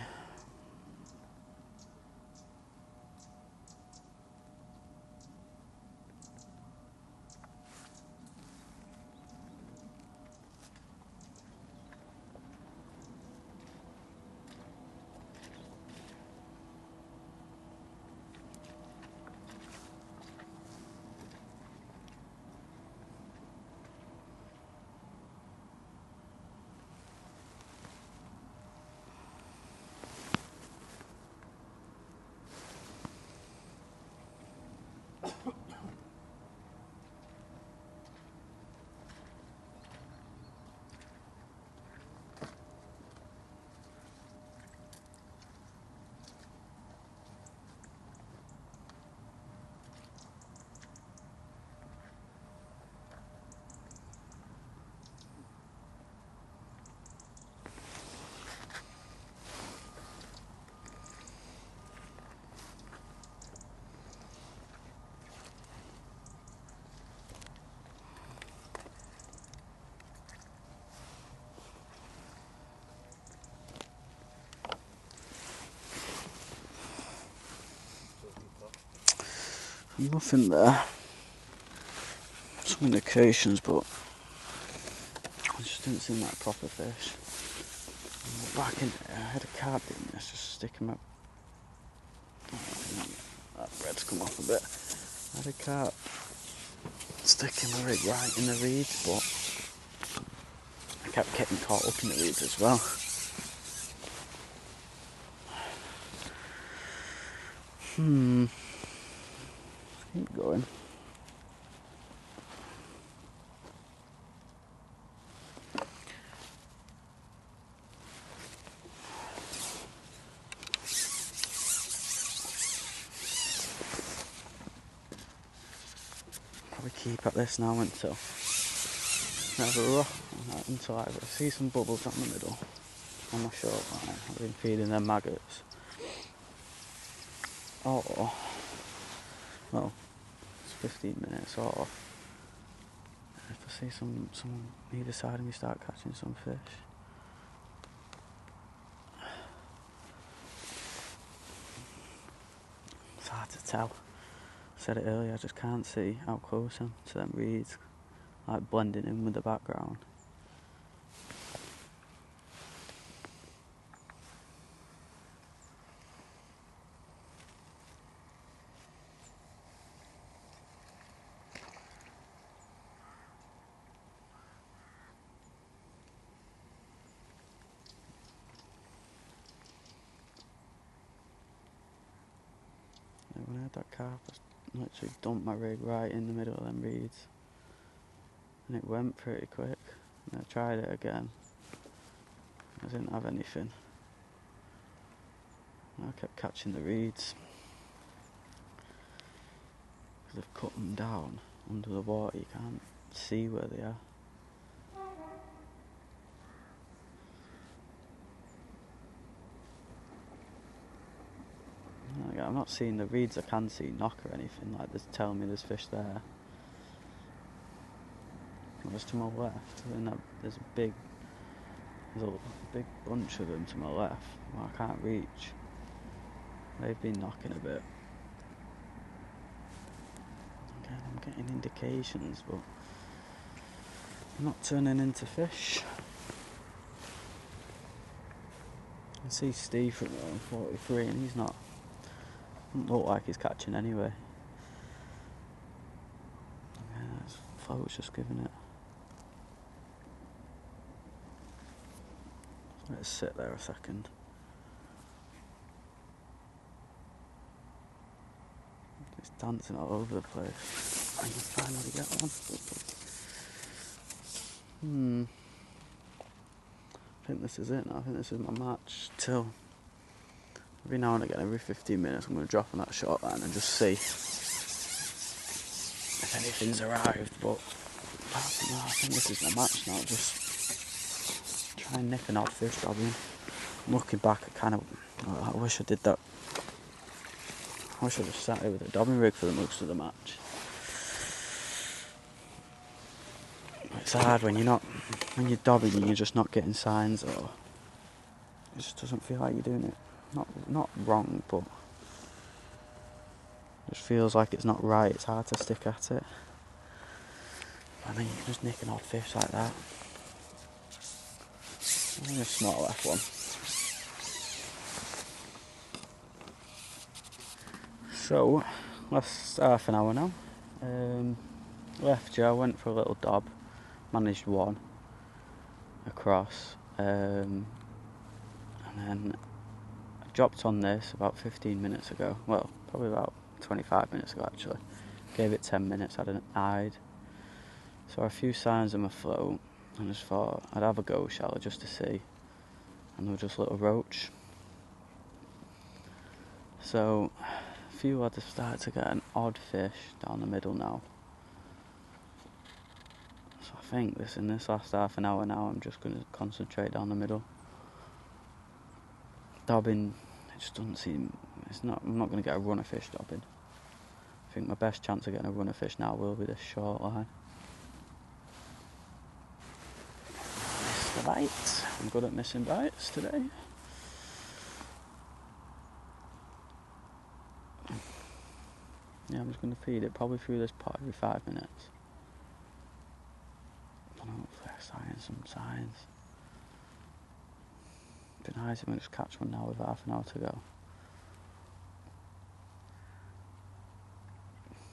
Nothing there. Some indications, but I just didn't seem like proper fish. Back in there, I had a carp in this, just sticking my... that bread's come off a bit. I had a carp sticking my rig right in the reeds, but I kept getting caught up in the reeds as well. Keep going. Probably keep at this now until until I see some bubbles down the middle on my short line. I've been feeding them maggots. Or, well, it's 15 minutes, or if I see someone either side of me start catching some fish. It's hard to tell. I said it earlier, I just can't see how close I am to them reeds, like blending in with the background. When I had that carp, I literally dumped my rig right in the middle of them reeds, and it went pretty quick. And I tried it again. I didn't have anything. And I kept catching the reeds because they've cut them down under the water. You can't see where they are. I'm not seeing the reeds. I can see knock or anything like this telling me there's fish there. Just to my left, and there's a big bunch of them to my left where I can't reach. They've been knocking a bit. Again, I'm getting indications, but I'm not turning into fish. I can see Steve from 43, and he's not. Doesn't look like he's catching anyway. Yeah, his float's just giving it. Let it sit there a second. It's dancing all over the place. I can finally get one. I think this is it now. I think this is my match till every now and again, every 15 minutes, I'm going to drop on that short line and just see if anything's arrived. But apart from that, I think this is my match now. Just try and nick an odd fish dobbing. Looking back, I wish I did that. I wish I just sat here with a dobbing rig for the most of the match. It's hard when you're dobbing and you're just not getting signs, or it just doesn't feel like you're doing it. Not wrong, but it just feels like it's not right. It's hard to stick at it. And then you can just nick an odd fish like that. I think a small left one. So, last half an hour now. Left Joe, went for a little dob, managed one across, and then I dropped on this about 15 minutes ago. Well, probably about 25 minutes ago actually. Gave it 10 minutes, had an eyed. Saw a few signs of my float, and just thought I'd have a go shallow just to see. And they were just little roach. So, a few had started to get an odd fish down the middle now. So I think in this last half an hour now, I'm just going to concentrate down the middle. Dobbing, it just doesn't seem, I'm not going to get a runner fish dobbing. I think my best chance of getting a runner fish now will be this short line. Missed the bite. I'm good at missing bites today. Yeah, I'm just going to feed it probably through this pot every 5 minutes. And hopefully I sign some signs. It'd be nice if I just catch one now with half an hour to go.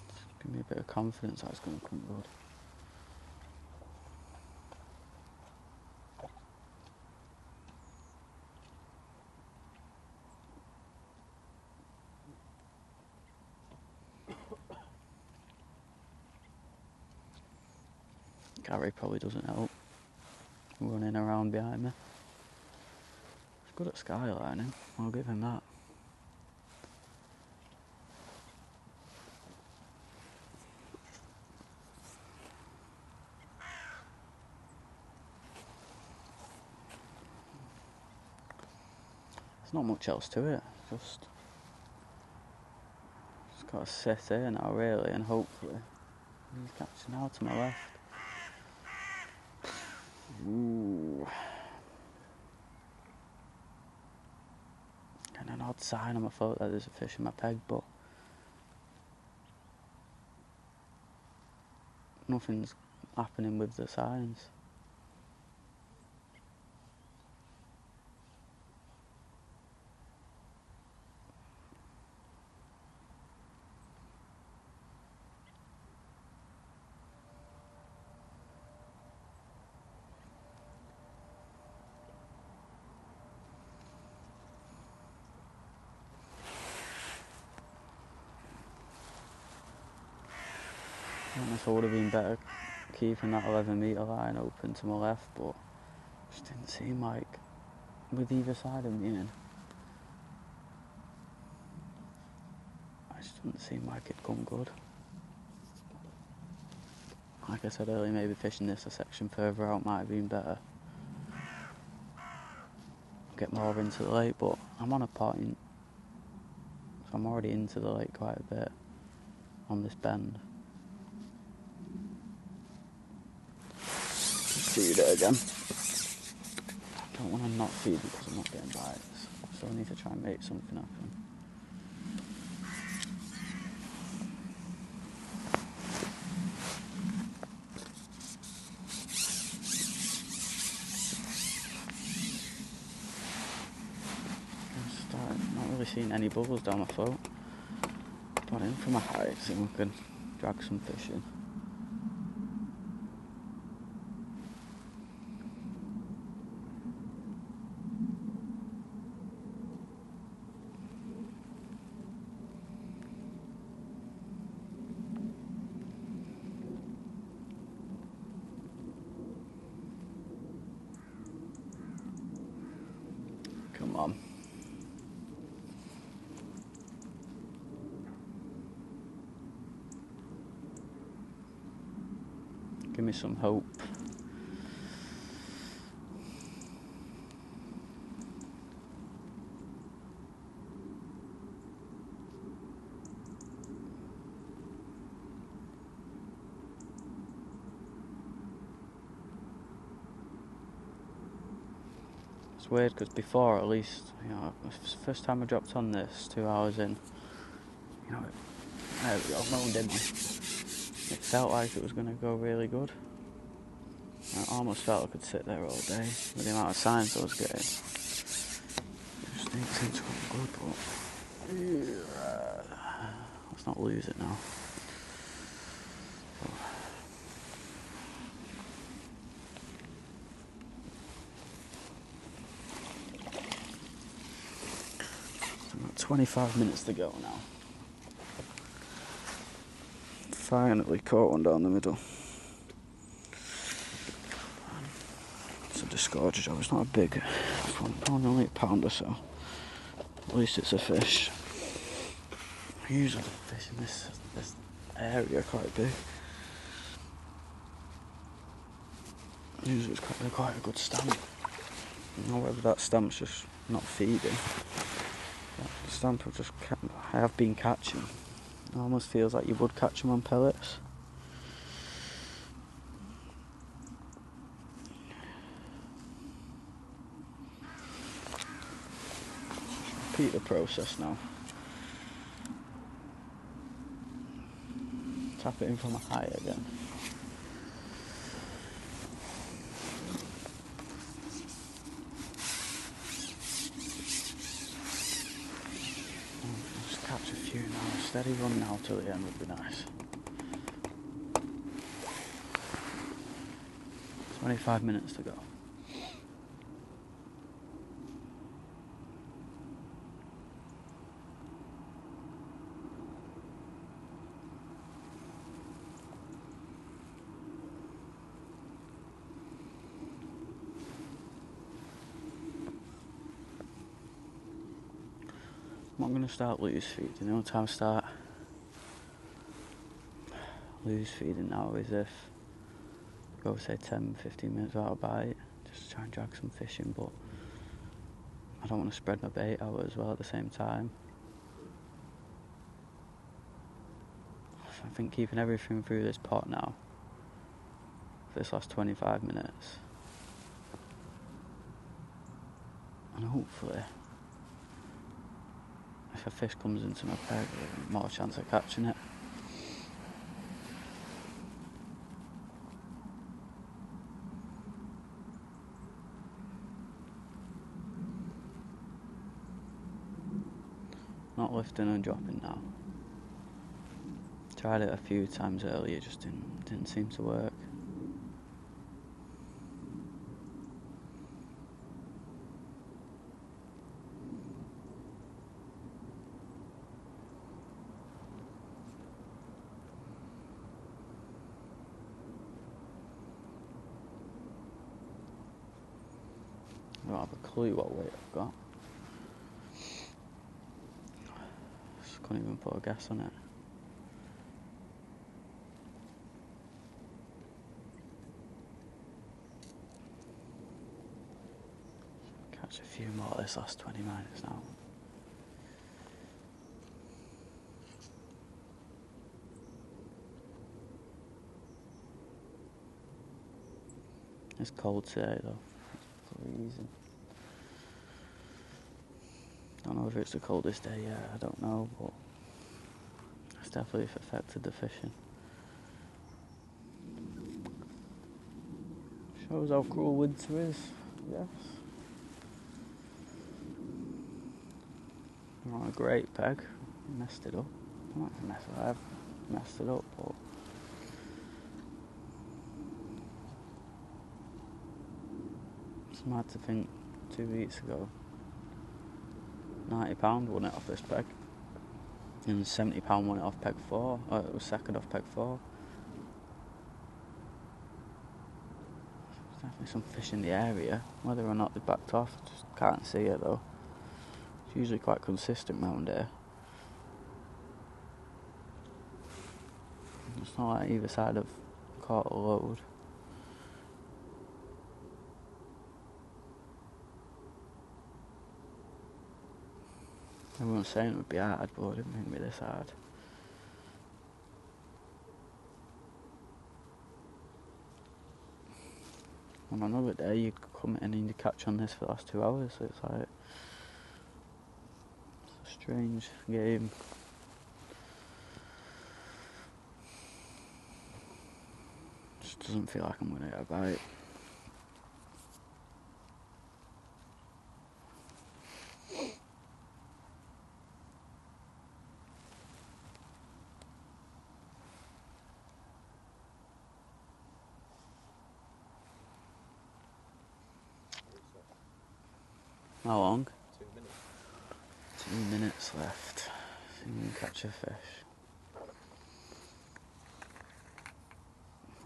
Just give me a bit of confidence that it's going to come good. Gary probably doesn't help running around behind me. He's good at skylining, I'll give him that. There's not much else to it, just got to sit here now really, and hopefully he's catching out to my left. Ooh. And an odd sign on my foot that there's a fish in my peg, but nothing's happening with the signs. I don't know if I would have been better keeping that 11 metre line open to my left, but it just didn't seem like, with either side of me in, it just didn't seem like it'd come good. Like I said earlier, maybe fishing this a section further out might have been better. Get more into the lake, but I'm on a point, so I'm already into the lake quite a bit on this bend. Feed it again. I don't want to not feed because I'm not getting bites, so I need to try and make something happen. Not really seeing any bubbles down my throat. Got in from my height, see if we can drag some fish in. Come on. Give me some hope. It's weird because before, at least, the first time I dropped on this, 2 hours in, there we go, moaned in me. It felt like it was going to go really good. I almost felt I could sit there all day with the amount of signs I was getting. It just didn't seem to come good, but let's not lose it now. I've got 25 minutes to go now. Finally caught one down the middle. It's a disgorger job, it's not a big, probably only a pound or so. At least it's a fish. Usually the fish in this area are quite big. Usually it's quite a good stamp. I don't know whether that stamp's just not feeding. The stamp I have been catching. It almost feels like you would catch them on pellets. Repeat the process now. Tap it in from a high again. Just catch a few now. Steady run now till the end would be nice. 25 minutes to go. I'm not going to start loose feeding. The only time I start loose feeding now is if I go say 10-15 minutes without a bite, just to try and drag some fish in, but I don't want to spread my bait out as well at the same time. I think keeping everything through this pot now for this last 25 minutes, and hopefully if a fish comes into my peg, there's more chance of catching it. Not lifting and dropping now. Tried it a few times earlier, just didn't seem to work. I don't have a clue what weight I've got. Just couldn't even put a guess on it. Catch a few more this last 20 minutes now. It's cold today though. It's freezing. Don't know if it's the coldest day yet, I don't know, but it's definitely affected the fishing. Shows how cruel winter is, yes. I'm on a great peg. Messed it up. I've messed it up, but it's mad to think 2 weeks ago £90 won it off this peg, and £70 won it off peg 4. It was second off peg 4. There's definitely some fish in the area. Whether or not they backed off, just can't see it though. It's usually quite consistent round here. It's not like either side have caught a load. Everyone's saying it would be hard, but it didn't think it'd be this hard. On another day, you'd come in and you'd catch on this for the last 2 hours, so it's like, it's a strange game. Just doesn't feel like I'm going to get a bite. How long? 2 minutes. 2 minutes left. See if we can catch a fish.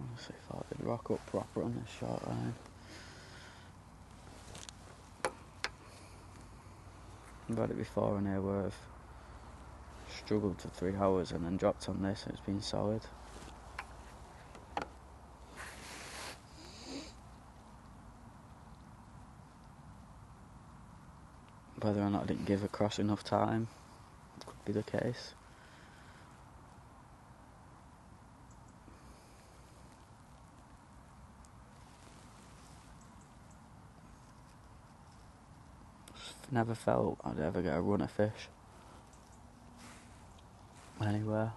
Honestly thought they'd rock up proper on this short line. I've had it before in here where I've struggled for 3 hours and then dropped on this and it's been solid. Whether or not I didn't give across enough time could be the case. Just never felt I'd ever get a run of fish anywhere.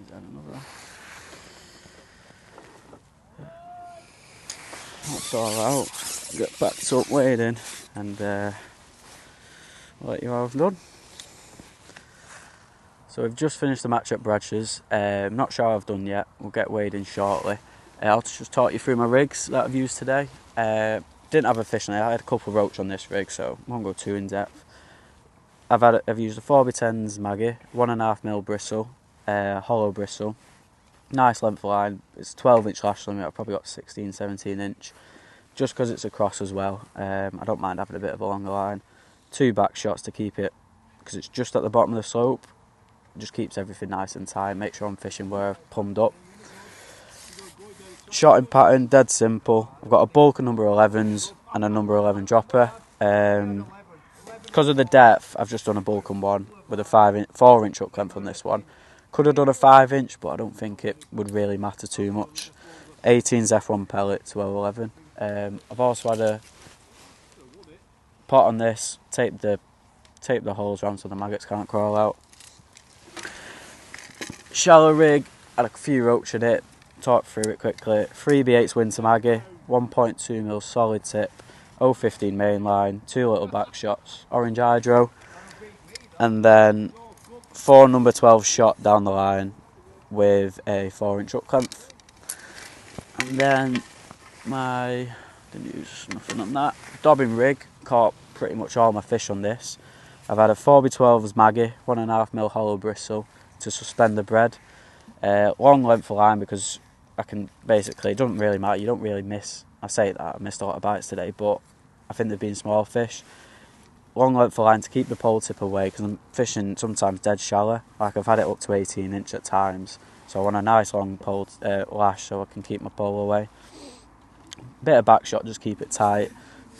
then another. That's all out. Get backed up, weighed in, and let you have done. So we've just finished the match at Bradshaws. Not sure how I've done yet. We'll get weighed in shortly. I'll just talk you through my rigs that I've used today. Didn't have a fish on it. I had a couple of roach on this rig, so I won't go too in depth. I've used a 4x10s Maggie, 1.5mm bristle, hollow bristle. Nice length of line. It's 12-inch lash limit. I've probably got 16, 17-inch. Just because it's a cross as well. I don't mind having a bit of a longer line. 2 back shots to keep it, because it's just at the bottom of the slope. It just keeps everything nice and tight. Make sure I'm fishing where I've plumbed up. Shotting pattern, dead simple. I've got a bulk of number 11s and a number 11 dropper. Because of the depth, I've just done a bulk on one with a 4-inch hook length on this one. Could have done a 5-inch, but I don't think it would really matter too much. 18's F1 pellet to 11. I've also had a pot on this, tape the holes around so the maggots can't crawl out. Shallow rig, had a few roach in it, talk through it quickly. 3B8's Winter Maggie, 1.2mm solid tip, 015 main line, 2 little back shots, orange hydro, and then 4 number 12 shot down the line with a 4-inch hook length. And then didn't use nothing on that. Dobbin rig, caught pretty much all my fish on this. I've had a 4x12's Maggie, 1.5mm hollow bristle to suspend the bread. Long length of line because I can basically, it doesn't really matter, you don't really miss. I say that, I missed a lot of bites today, but I think they've been small fish. Long length of line to keep the pole tip away because I'm fishing sometimes dead shallow. Like I've had it up to 18-inch at times. So I want a nice long pole lash so I can keep my pole away. Bit of back shot, just keep it tight.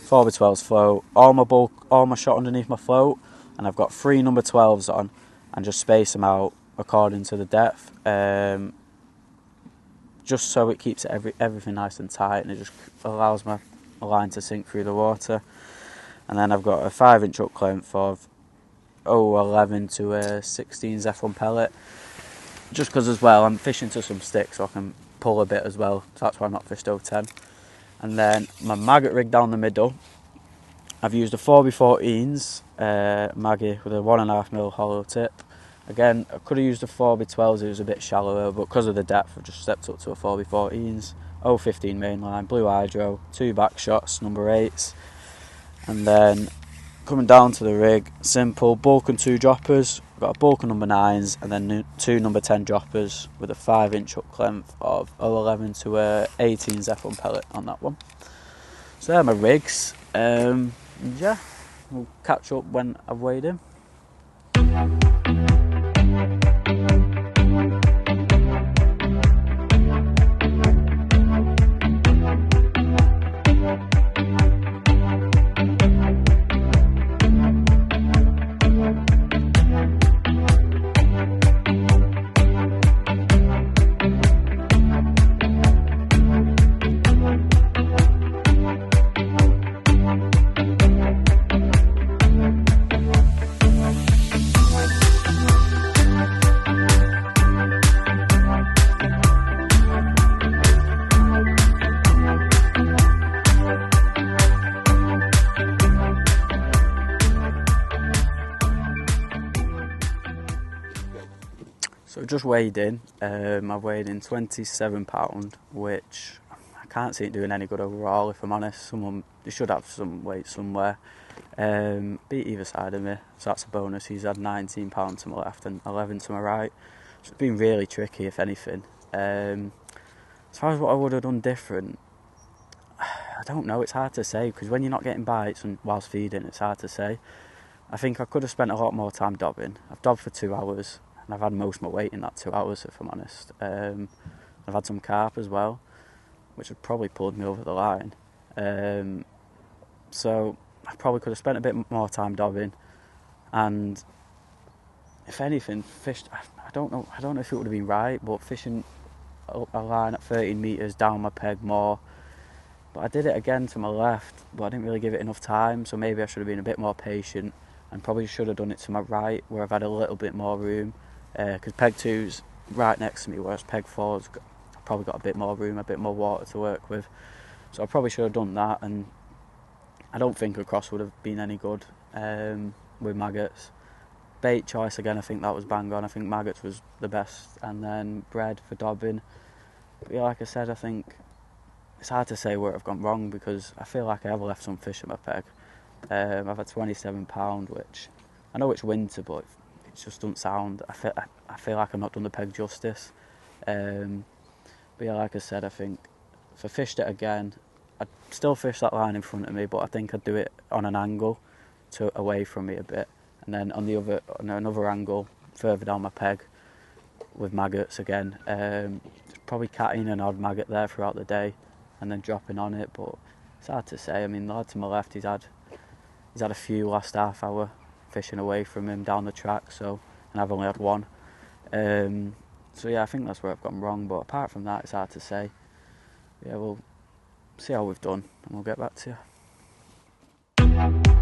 4x12's float. All my shot underneath my float. And I've got 3 number 12s on and just space them out according to the depth. Just so it keeps everything nice and tight and it just allows my line to sink through the water. And then I've got a 5-inch hook length of 0.11 to a 16's F1 pellet. Just because as well, I'm fishing to some sticks so I can pull a bit as well. So that's why I'm not fished 0.10. And then my maggot rig down the middle. I've used a 4x14's Maggie with a 1.5mm hollow tip. Again, I could have used a 4x12's, it was a bit shallower, but because of the depth, I've just stepped up to a 4x14's. 0.15 main line, blue hydro, 2 back shots, number 8s. And then coming down to the rig, simple, bulk and 2 droppers. I've got a bulk of number 9s and then 2 number 10 droppers with a 5-inch hook length of 0.11 to a 18's F1 pellet on that one. So they're my rigs. Yeah, we'll catch up when I've weighed in. So just weighed in. I've weighed in £27, which I can't see it doing any good overall, if I'm honest. They should have some weight somewhere. Beat either side of me, so that's a bonus. He's had £19 to my left and 11 to my right. So it's been really tricky, if anything. As far as what I would have done different, I don't know, it's hard to say, because when you're not getting bites whilst feeding, it's hard to say. I think I could have spent a lot more time dobbing. I've dobbed for 2 hours. And I've had most of my weight in that 2 hours, if I'm honest. I've had some carp as well, which have probably pulled me over the line. So I probably could have spent a bit more time dobbing, and if anything, fished. I don't know if it would have been right, but fishing a line at 13 metres down my peg more. But I did it again to my left, but I didn't really give it enough time. So maybe I should have been a bit more patient, and probably should have done it to my right, where I've had a little bit more room. Because peg 2's right next to me, whereas peg 4's probably got a bit more room, a bit more water to work with. So I probably should have done that, and I don't think a cross would have been any good with maggots. Bait choice again, I think that was bang on. I think maggots was the best, and then bread for dobbing. But yeah, like I said, I think it's hard to say where I've gone wrong, because I feel like I have left some fish in my peg. I've had £27, which I know it's winter, but it just doesn't sound. I feel like I've not done the peg justice. But yeah, like I said, I think if I fished it again, I'd still fish that line in front of me, but I think I'd do it on an angle to away from me a bit, and then on another angle further down my peg with maggots again. Probably catting an odd maggot there throughout the day, and then dropping on it. But it's hard to say. I mean, the lad to my left, he's had a few last half hour fishing away from him down the track, and I've only had one. So yeah, I think that's where I've gone wrong. But apart from that, it's hard to say. Yeah, we'll see how we've done, and we'll get back to you.